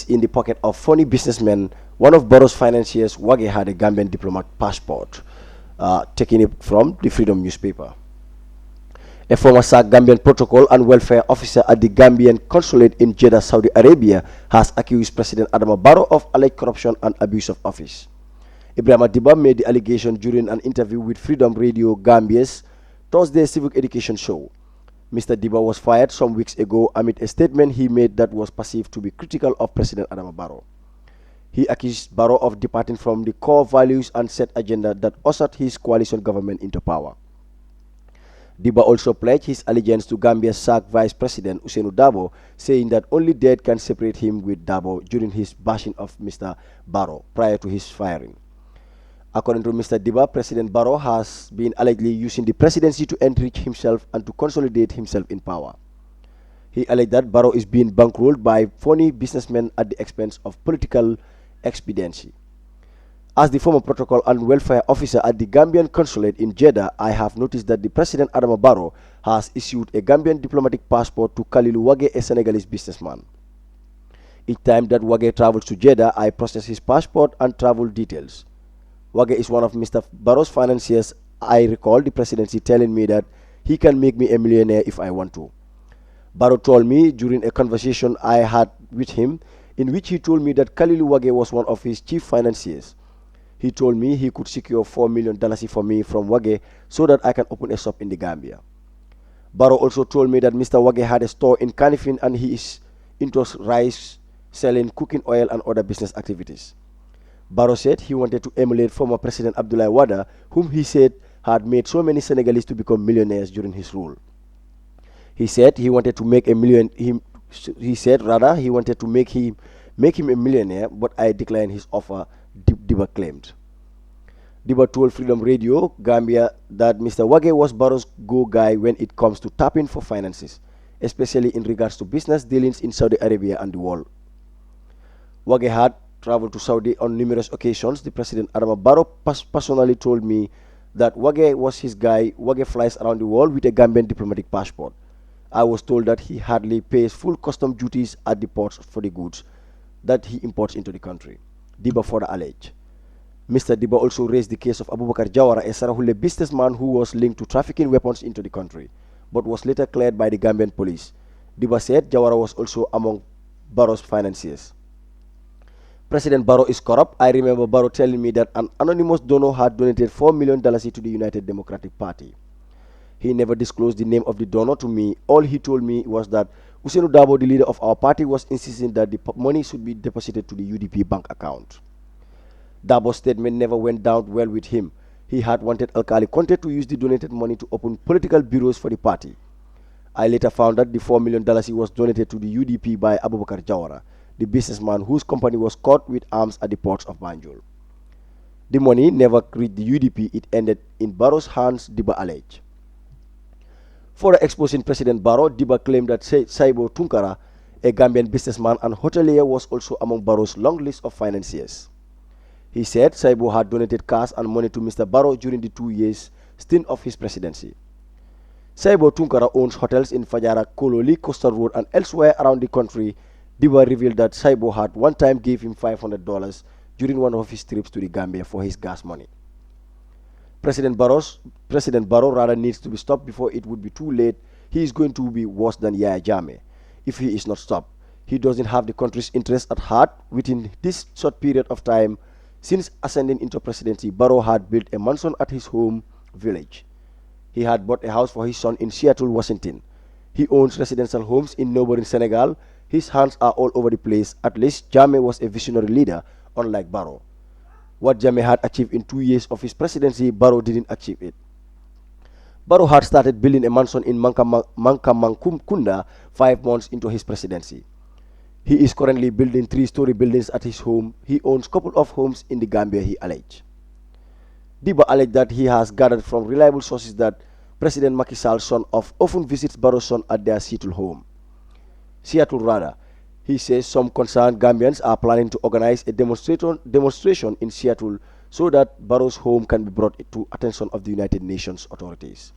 in the pocket of funny businessmen. One of Barrow's financiers, Wage, had a Gambian diplomat passport, taking it from the Freedom newspaper. A former SAC Gambian protocol and welfare officer at the Gambian consulate in Jeddah, Saudi Arabia, has accused President Adama Barrow of alleged corruption and abuse of office. Ibrahim Adiba made the allegation during an interview with Freedom Radio Gambia's Thursday civic education show. Mr. Diba was fired some weeks ago amid a statement he made that was perceived to be critical of President Adama Barrow. He accused Barrow of departing from the core values and set agenda that ushered his coalition government into power. Diba also pledged his allegiance to Gambia's SAC Vice President Ousainou Darboe, saying that only death can separate him with Darboe during his bashing of Mr. Barrow prior to his firing. According to Mr. Diba, President Barrow has been allegedly using the presidency to enrich himself and to consolidate himself in power. He alleged that Barrow is being bankrolled by phony businessmen at the expense of political expediency. As the former protocol and welfare officer at the Gambian consulate in Jeddah, I have noticed that the President Adama Barrow has issued a Gambian diplomatic passport to Kalilu Wage, a Senegalese businessman. Each time that Wage travels to Jeddah, I process his passport and travel details. Wage is one of Mr. Barrow's financiers. I recall the presidency telling me that he can make me a millionaire if I want to. Barrow told me during a conversation I had with him, in which he told me that Kalilu Wage was one of his chief financiers. He told me he could secure $4 million for me from Wage so that I can open a shop in the Gambia. Barrow also told me that Mr. Wage had a store in Kanifing and he is into rice, selling cooking oil and other business activities. Barrow said he wanted to emulate former President Abdoulaye Wade, whom he said had made so many Senegalese to become millionaires during his rule. He said he wanted to make a million. He said rather he wanted to make him a millionaire, but I declined his offer. Diba claimed. Diba told Freedom Radio Gambia that Mr. Wage was Barrow's go guy when it comes to tapping for finances, especially in regards to business dealings in Saudi Arabia and the world. Wage had traveled to Saudi on numerous occasions. The President Adama Barrow personally told me that Wage was his guy. Wage flies around the world with a Gambian diplomatic passport. I was told that he hardly pays full custom duties at the ports for the goods that he imports into the country. Diba further alleged. Mr. Diba also raised the case of Abubakar Jawara, a Sarahule businessman who was linked to trafficking weapons into the country, but was later cleared by the Gambian police. Diba said Jawara was also among Barrow's financiers. President Barrow is corrupt. I remember Barrow telling me that an anonymous donor had donated $4 million to the United Democratic Party. He never disclosed the name of the donor to me. All he told me was that Ousainou Darboe, the leader of our party, was insisting that the money should be deposited to the UDP bank account. Darboe's statement never went down well with him. He had wanted Alkali Conte to use the donated money to open political bureaus for the party. I later found that the $4 million was donated to the UDP by Abubakar Jawara, the businessman whose company was caught with arms at the ports of Banjul. The money never reached the UDP. It ended in Barrow's hands, Diba alleged. Further exposing President Barrow, Diba claimed that Saibo Tunkara, a Gambian businessman and hotelier, was also among Barrow's long list of financiers. He said Saibo had donated cash and money to Mr. Barrow during the 2 years stint of his presidency. Saibo Tunkara owns hotels in Fajara, Kololi, Coastal Road and elsewhere around the country. Diba revealed that Saibo had one time gave him $500 during one of his trips to the Gambia for his gas money. President Barrow rather needs to be stopped before it would be too late. He is going to be worse than Yaya Jammeh if he is not stopped. He doesn't have the country's interest at heart. Within this short period of time, since ascending into presidency, Barrow had built a mansion at his home village. He had bought a house for his son in Seattle, Washington. He owns residential homes in neighboring Senegal. His hands are all over the place. At least Jammeh was a visionary leader, unlike Barrow. What Jammeh had achieved in 2 years of his presidency, Barrow didn't achieve it. Barrow had started building a mansion in Mankamangkunda 5 months into his presidency. He is currently building 3-story buildings at his home. He owns a couple of homes in the Gambia, he alleged. Diba alleged that he has gathered from reliable sources that President Macky Sall's son often visits Barrow's son at their Seattle home. He says some concerned Gambians are planning to organize a demonstration in Seattle so that Barrow's home can be brought to attention of the United Nations authorities.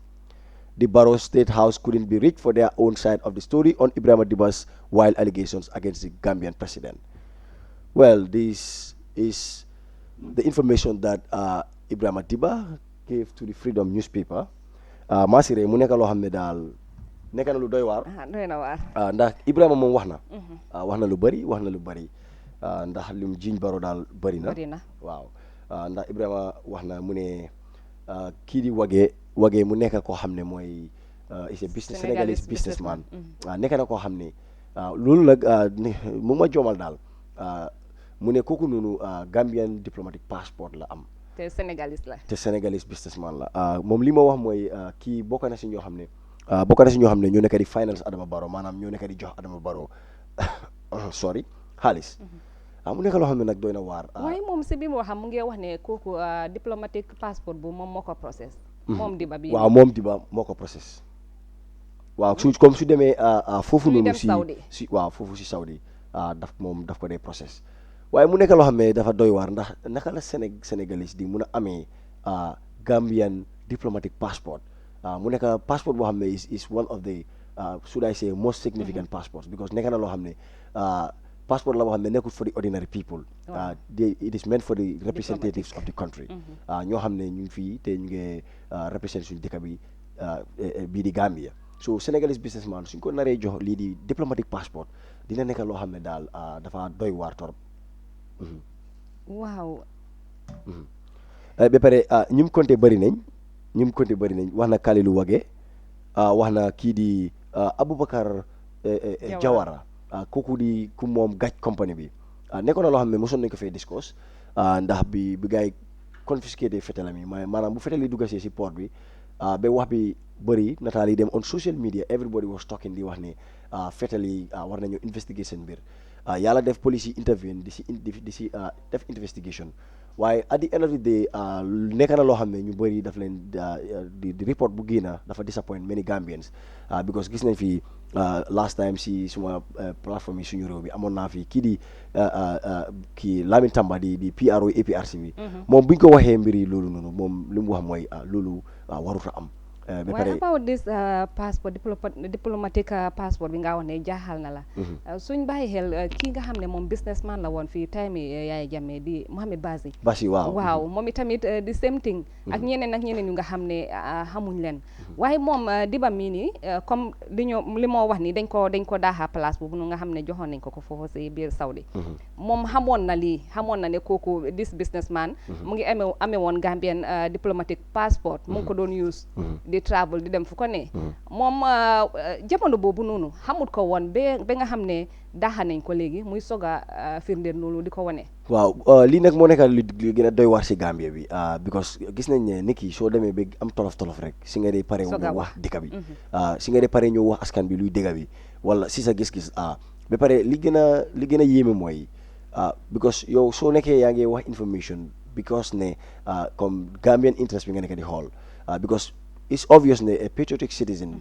The Barrow State House couldn't be reached for their own side of the story on Ibrahima Diba's wild allegations against the Gambian president. Well, this is the information that Ibrahima Diba gave to the Freedom newspaper. Masire mu nekk loo xam ne daal nekk na lu doy waar. doy na waar. Ndax Ibrahima moom wax na. wax na lu bari ndax lim jiiñ Barrow daal bari na. waaw ndax Ibrahima wax na mu ne kii di Wage mu nekk koo xam ne mooy is a Senegalese businessman. nekk na koo xam ne loolu nag mu ma joomal daal mu ne kooku noonu Gambian diplomatic passport la am. te Senegalese businessman la moom li ma wax mooy kii bokk na si ñoo xam ne ñoo nekk di finance Adama Barrow maanaam ñoo nekk di jox Adama Barrow sorry xaalis mu nekk loo xam ne nag doy na waar. waaye moom si bi mu xam mu ngi wax ne kooku diplomatique passeport bu moom moo ko process. moom Diba bii waaw moom Diba moo ko process. waaw comme su demee foofu noonu si waaw foofu si Saudi daf ko dee process waaye mu nekk loo xam ne dafa doy waar ndax naka la Sénégalais di mun a amee Gambian diplomatic passport mu nekk passeport boo xam ne is one of the should I say most significant passports because nekk na loo xam ne passport la boo xam ne nekkul for the ordinary people it is meant for the representatives of the country ñoo xam ne ñu ngi fii te ñu ngi represent suñu dëkk bi bii di Gambia so Senegalese businessman suñ ko naree jox lii di diplomatic passport dina nekk loo xam ne daal dafa doy waar torop waaw ba pare ñi mu compté bëri nañ wax na Kalilu Wage wax na kii di Aboubacar Jawara kooku di ku moom gaj company bi nekkoon na loo xam ne mosoon nañ ko fay discuss ndax bi gars yi confisqué fetalam yi maanaam bu fetal yi duggasee si port bi ba wax bi bëri nataal yi dem on social media everybody was talking di wax ne fetal yi war nañu investigation mbir yàlla def police yi intervene di si def investigation waaye at the end of the day nekk na loo xam ne ñu bëri daf leen di report bu génna dafa disappoint many Gambians because gis nañ fi last time si suma plateforme yi suñu réew bi amoon naa fi kii di Lamin Tamba di PRO APRC bi moom buñ ko waxee mbir yi loolu noonu moom li mu wax mooy loolu waruta am waaye about this passport diplomatic passport bi nga wax ne jaaxal na la suñ bàyyi xel kii nga xam ne moom businessman la woon fii time Yaya Jammeh di Mohamed Basi waaw moom itamit the same thing ak ñeneen yu nga xam ne xamuñ leen waaye moom Diba mii nii comme li moo wax ni dañ ko daaxa place boobu nu nga xam ne joxoon nañ ko foofu si biir Saudi moom xamoon na ne kooku this businessman mu ngi amee woon Gambian diplomatic passport mu ngi ko doon use di travel di dem fu ko ne moom jamono boobu noonu xamut ko woon ba nga xam ne daaxa nañ ko léegi muy soog a firndeel loolu di ko wane waaw lii nag moo nekk li gën a doy waar si Gambia bi because gis nañ ne nit ki soo demee ba am tolof rek si nga dee pare ñëw wax dëkk bi si nga dee pare ñëw wax askan bi luy dëkk bi wala si sa gis-gis ba pare li gën a yéeme mooy because yow soo nekkee yaa ngi wax information because ne comme Gambian interest bi nga nekk di xool because it's obvious ne a patriotic citizen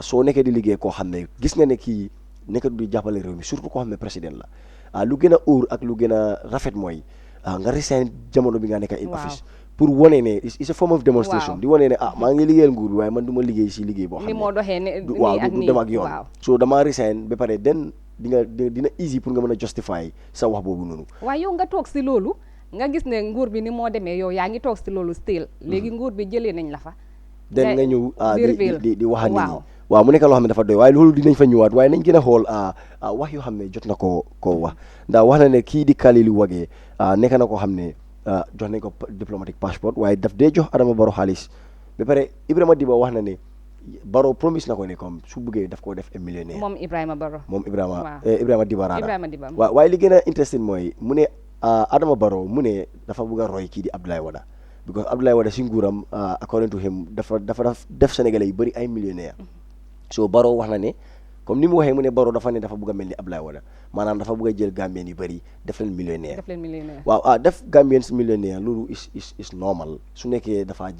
soo nekkee di liggéey koo xam ne gis nga ne kii nekk du jàppale réew mi surtout koo xam ne président la lu gën a óor ak lu gën a rafet mooy nga resign jamono bi nga nekk in office pour wane ne it's a form of demonstration di wane ne maa ngi liggéeyal nguur bi waaye man du ma liggéey si liggéey boo xam ne ni moo doxee ne waaw du dem ak yoon so damaa resign ba pare dina easy pour nga mën a justify sa wax boobu noonu waaye yow nga toog si loolu nga gis ne nguur bi ni moo demee yow yaa ngi toog si loolu still léegi nguur bi jëlee nañ la fa den nga ñëw di wax nit ñi waaw mu nekk loo xam ne dafa doy waaye loolu dinañ fa ñëwaat waaye nañ gën a xool wax yoo xam ne jot na koo wax ndax wax na ne kii di Kalilu Wage nekk na koo xam ne jox nañ ko diplomatic passport waaye daf dee jox Adama Barrow xaalis ba pare Ibrahima Diba wax na ne Barrow promise na ko ne comme su bëggee daf koo def un millionnaire moom Ibrahima Diba raada waaye li gën a interesting mooy mu ne Adama Barrow mu ne dafa bëgg a roy kii di Abdoulaye Wade because Abdoulaye Wade si nguuram according to him dafa def Sénégalais yu bëri ay millionnaire so Barrow wax na ne comme ni mu waxee mu ne Barrow dafa ne dafa bëgg a mel ni Abdoulaye Wade maanaam dafa bëgg a jël Gambien yu bëri def leen millionnaire waaw def Gambien millionnaire loolu is normal su nekkee dafa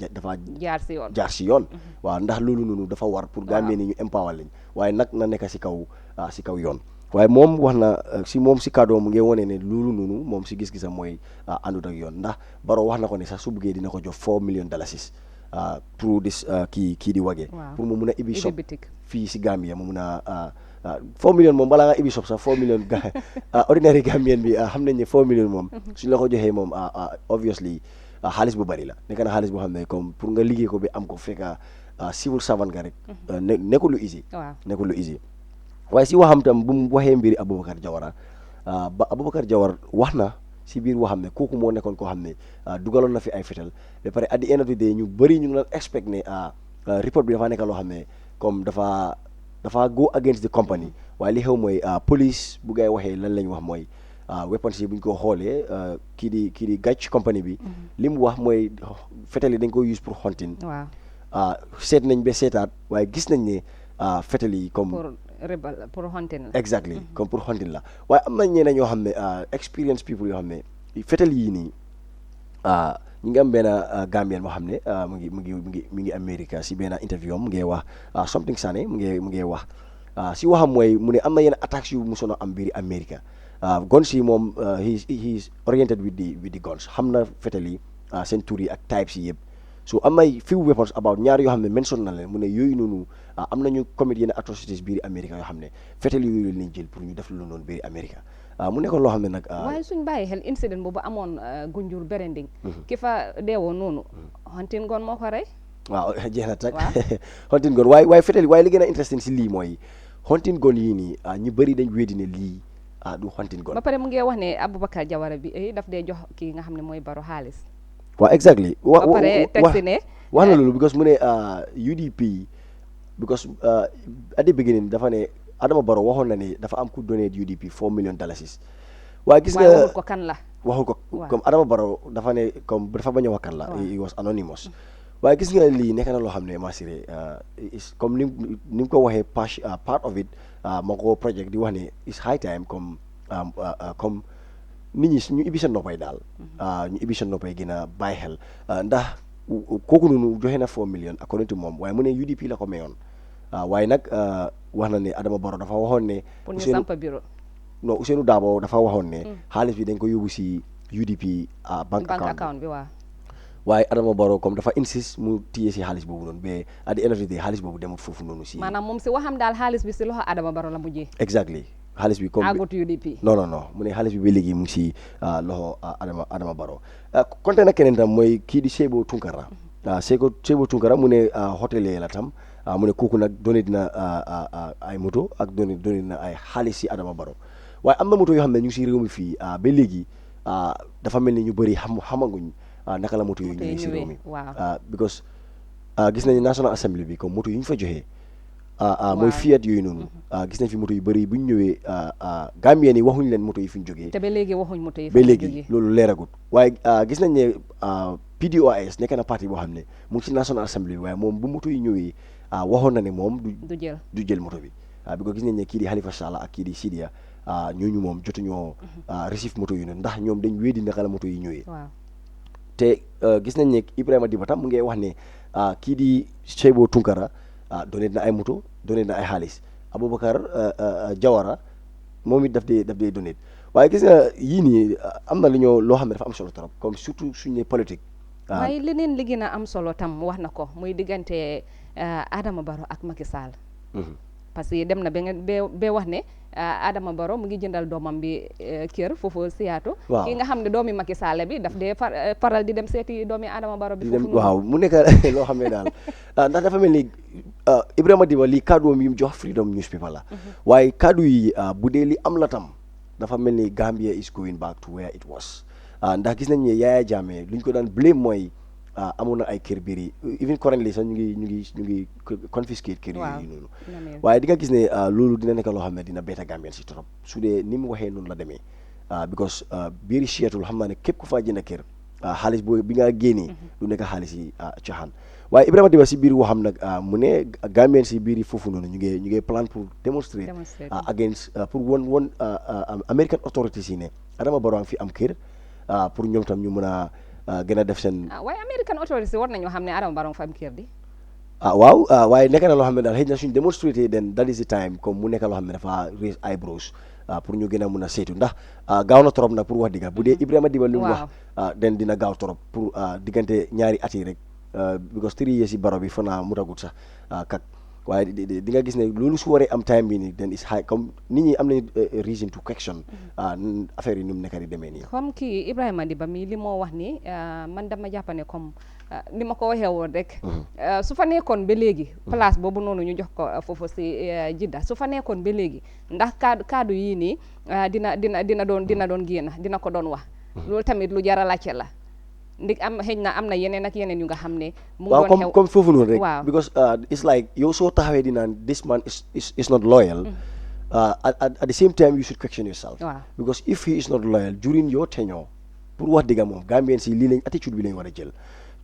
jaar si yoon waaw ndax loolu noonu dafa war pour Gambien yi ñu empower lañ waaye nag na nekk si kaw yoon waaye moom wax na si kàddoom mu ngi wane ne loolu noonu moom si gis-gisam mooy àndut ak yoon ndax Barrow wax na ko ne sax su bëggee dina ko jox $4 million pour this kii di Wage pour mu mun a ibi shop fii si Gambia mu mun a 4 million moom balaa nga ibi shop sax 4 million ordinary Gambien bi xam nañ ne 4 million moom suñ la ko joxee moom obviously xaalis bu bari la nekk na xaalis boo xam ne comme pour nga liggéey ko bi am ko fekk civil servant nga rek nekkul lu easy waaye si waxam tam bu mu waxee mbiri Aboubacar Jawara Aboubacar Jawara wax na si biir waxam ne kooku moo nekkoon koo xam ne dugaloon na fi ay fetal ba pare at the end of the day ñu bëri ñu ngi doon expect ne report bi dafa nekk loo xam ne comme dafa go against the company waaye li xew mooy police bu ngay waxee lan lañ wax mooy weapons yi bu ñu ko xoolee kii di gàcc company bi li mu wax mooy fetal yi dañ ko use pour hunting seet nañ ba seetaat waaye gis nañ ne fetal yi comme rebel pour hunting la. exactly comme pour hunting la waaye am na ñeneen ñoo xam ne experience people yoo xam ne fetel yii nii ñi ngi am benn Gambien moo xam ne mu ngi America si benn interview am mu ngi wax something Sané mu ngi wax si waxam mooy mu ne am na yenn attaques yu musoon a am biir America guns yi moom he is oriented with the guns xam na fetel yi seen tur yi ak types yi yëpp so am na few weapons about ñaar yoo xam ne mention na leen mu ne yooyu noonu am nañu commit yenn atrocities biir America yoo xam ne fetel yooyu lañ jël pour ñu def lu noonu biir America mu nekkoon loo xam ne nag waaye suñ bàyyi xel incident boobu amoon Gunjur Berending ki fa deewoon noonu hunting gun moo ko rey waaw jeex na tak hunting gun waaye fetel yi waaye li gën a interesting si lii mooy hunting gun yii nii ñu bëri dañ weddi ne lii du hunting gun ba pare mu ngi wax ne Aboubacar Jawara bi daf dee jox kii nga xam ne mooy Barrow xaalis waaw exactly ba pare teg si ne wax na loolu because mu ne UDP because at the beginning dafa ne Adama Barrow waxoon na ne dafa am ku donate UDP $4 million waaye gis nga waxul ko kan la waxul ko comme Adama Barrow dafa ne comme dafa bañ a wax kan la he was anonymous waaye gis nga lii nekk na loo xam ne Masiré comme ni mu ko waxee part of it moo ko project di wax ne it's high time comme nit ñi ñu ibbi seen noppay daal ñu ibbi seen noppay gën a bàyyi xel ndax kooku noonu joxe na 4 million according to moom waaye mu ne UDP la ko mayoon waaye nag wax na ne Adama Barrow dafa waxoon ne pour ñu samp bureau non Ousseynou Dabo dafa waxoon ne xaalis bi dañ ko yóbbu si UDP bank account bi waaw waaye Adama Barrow comme dafa insist mu téye si xaalis boobu noonu mais at the end of the day xaalis boobu demut foofu noonu si maanaam moom si waxam daal xaalis bi si loxo Adama Barrow la mujjee exactly xaalis bi comme agut UDP non mu ne xaalis bi ba léegi mu ngi si loxo Adama Barrow konte na keneen tam mooy kii di Sebo Tunkara Sebo Tunkara mu ne hôtelier la tam mu ne kooku nag donné dina ay moto ak donné na ay xaalis si Adama Barrow waaye am na moto yoo xam ne ñu ngi si réew mi fii ba léegi dafa mel ni ñu bëri xamaguñ naka la moto yooyu ñëwee si réew mi because gis nañu National Assembly bi comme moto yi ñu fa joxee mooy Fiat yooyu noonu gis nañ fi moto yu bëri bu ñu ñëwee Gambien yi waxuñ leen moto yi fi ñu jógee te ba léegi waxuñ moto yi ba léegi loolu leeragut waaye gis nañ ne PDOIS nekk na parti boo xam ne mu ngi ci National Assembly bi waaye moom bu moto yi ñëwee waxoon na ne moom du jël moto bi because gis nañ ne kii di Halifa Sallah ak kii di Sidia ñooñu moom jotuñoo receive moto yi noonu ndax ñoom dañ wéedi naka la moto yi ñëwee te gis nañ ne Ibrahima Diba tam mu ngi wax ne kii di Sebo Tunkara donné na ay moto donné na ay xaalis Aboubacar Jawara moom it daf dee donné waaye gis nga yii nii am na loo xam ne dafa am solo trop comme surtout suñu ne politique. waaye leneen li gën a am solo tam wax na ko muy diggante Adama Barrow ak Macky Sall. parce que dem na ba wax ne Adama Barrow mu ngi jëndal doomam bi kër foofu Seattle. waaw ki nga xam ne doomi Macky Sall bi daf dee faral di dem seeti doomi Adama Barrow bi. foofu waaw mu nekk loo xam ne daal ndax dafa mel ni Ibrahima Diba lii kaddu yi mu jox Freedom newspaper la. waaye kaddu yi bu dee li am la tam dafa mel ni Gambia is going back to where it was ndax gis nañ ne Yaya Jammeh luñ ko daan blame mooy. amoon na ay kër biir yi even currently sax ñu ngi confiscate kër yooyu noonu waaye di nga gis ne loolu dina nekk loo xam ne dina beta Gambien si trop su dee ni mu waxee noonu la demee because biiri Seattle xam naa ne képp ku faa jënd kër xaalis boobu bi nga génnee du nekk xaalis yi caaxaan waaye Ibrahima Diba si biir waxam nag mu ne Gambien si biir yi foofu noonu ñu ngi plan pour démontrer against pour won American authorities yi ne Adama Barrow fi am kër pour ñoom tam ñu mën a gën a def seen. waaye American authorities war nañoo xam ne Adama Barrow fa am kër di. waaw waaye nekk na loo xam ne daal xëy na suñ démonstré then that is the time comme mu nekk loo xam ne dafa raise eyebrows pour ñu gën a mun a saytu ndax gaaw na trop nag pour wax digga bu dee Ibrahima Diba li mu wax den dina gaaw trop pour diggante ñaari at yi rek because 3 years yi Barrow bi fa naa mutagut sax kat waaye di nga gis ne loolu su waree am time bi nii then is high comme nit ñi am nañu reason to question affaire yi ni mu nekk di demee nii. comme kii Ibrahima Diba mi li moo wax ni man dama jàpp ne comme ni ma ko waxee woon rek. su fa nekkoon ba léegi. place boobu noonu ñu jox ko foofu si Jidda su fa nekkoon ba léegi ndax kaddu yii nii dina doon génn dina ko doon wax. loolu tamit lu jar a laajte la. ndig xëy na am na yeneen ak yeneen yu nga xam ne. mu ngi doon xew comme foofu noonu rek. waaw because it's like yow soo taxawee di naan this man is not loyal. At the same time you should question yourself. because if he is not loyal during your tenure pour wax dëgg moom Gambien si lii lañ attitude bi lañ war a jël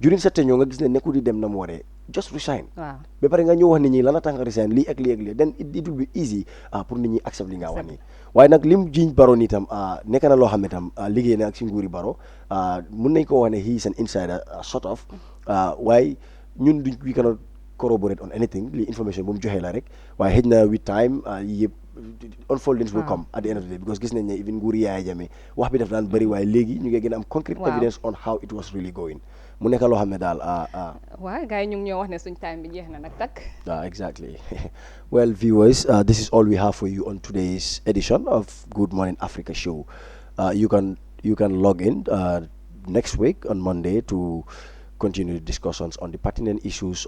during sa tenure nga gis ne nekkul di dem na mu waree just resign. waaw ba pare nga ñëw wax nit ñi lan la tax nga resign lii ak lii ak lii then it will be easy pour nit ñi accept li nga wax nii waaye nag lim jiñ Barrow nii tam nekk na loo xam ne tam liggéey na ak si nguuri Barrow mun nañ ko wax ne he is an insider sort of waaye ñun duñ we cannot corroborate on anything li information bu mu joxee la rek waaye xëj na with time yëpp unfoldings will come at the end of the day because gis nañ ne even nguuri Yaya Jammeh wax bi daf daan bëri waaye léegi ñu ngi gën a am concrete evidence on how it was really going mu nekk loo xam ne daal waaw gars yi ñu ngi ñoo wax ne suñ time bi jeex na nag takk exactly well viewers this is all we have for you on today's edition of Good Morning Africa show you can log in next week on Monday to continue the discussions on the pertinent issues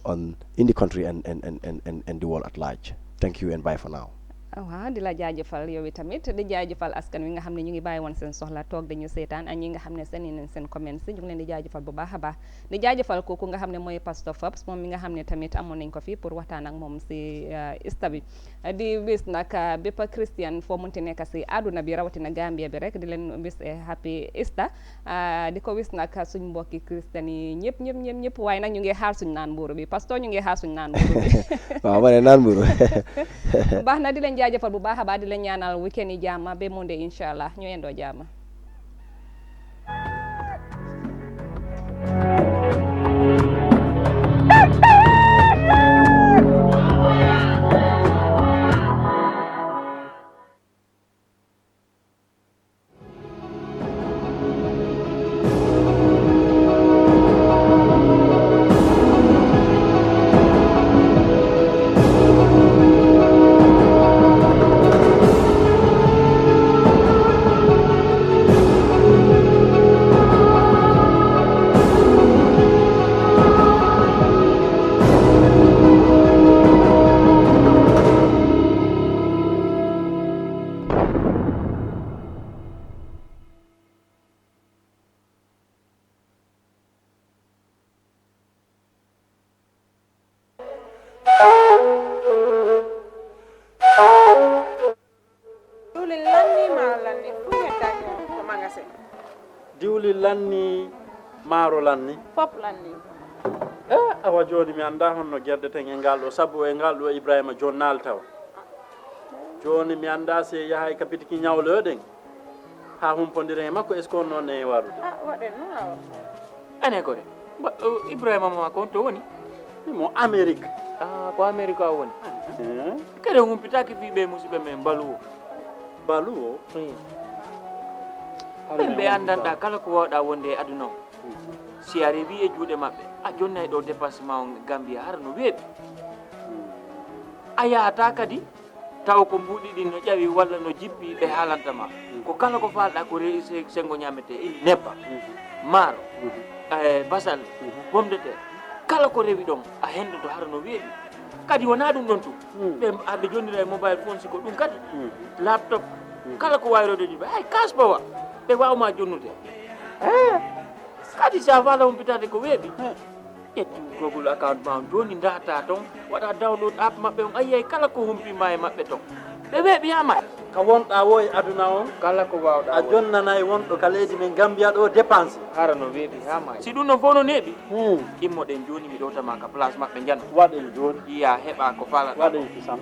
in the country and the world at large. Thank you and bye for now. waaw di la jaajëfal yow tamit di jaajëfal askan wi nga xam ne ñu ngi bàyyi woon seen soxla toog dañu seetaan ak ñi nga xam ne seen nañ seen comments ñu ngi leen di jaajëfal bu baax a baax di jaajëfal kooku nga xam ne mooy Pastor Fabs moom mi nga xam ne tamit amoon nañ ko fii pour waxtaan ak moom si ista bi di wis nag bépp Christian foo munti nekk si àdduna bi rawatina Gambia bi rek di leen wis happy Easter di ko wis nag suñ mbokki Christian yi ñëpp waaye nag ñu ngi xaar suñ naan mbuuru bi Pastor ñu ngi xaar suñ naan mbuuru bi waaw ma ne naan mbuuru baax na di leen jaajëfal bu baax a baax di leen ñaanal weekend yi jàmm ba Monday incha allah ñu yendoo jàmm diwli lanni maaro lanni fop lanni awa joni mi anda honno guerɗeten e ngal ɗo sabu e ngal ɗo Ibrahima joni naaltaw joni mi anda se yahay ka pitiki ñawloɗen ha humpodiren e makko est ce que on noon e warude waɗen noon awa ane ko de Ibrahima ma ko to woni mo Amérique ko Amérique a woni kede humpitaki fiɓe musidɓe men baluwo baluwo ɓe andanɗa kala ko wawɗa wonde e aduna o si a rewi e juuɗe maɓɓe a jonnay ɗo dépassement o Gambia hara no weeɓi a yahata kadi taw ko mbuɗiɗi no ƴawi walla no jippi ɓe haalantama ko kala ko falɗa ko rewi sengo ñamete indi nebba maaro basal pomme de terre kala ko rewi ɗon a hendoto hara no weeɓi kadi wona ɗum ɗon tum ɓe aɓe jonnira e mobile phone siko ɗum kadi laptop kala ko wayrode ɗiɓe hay kaspawa ɓe wawma jonnude kadi sa fala humpitade ko weeɓi ƴettu Google account ma joni data toon waɗa download app maɓɓe on ayiyay kala ko humpima e maɓɓe toon ɓe weeɓi yama ka wonɗa wo e aduna on kala ko wawɗa a jonnanayi wonɗo ka leydi men Gambia ɗo dépense hara no weeɓi hama si ɗum no fof no neeɓi immoɗen joni mi ɗowtama ka place maɓɓe jana waɗen joni yiya heeɓa ko falata waɗen kisam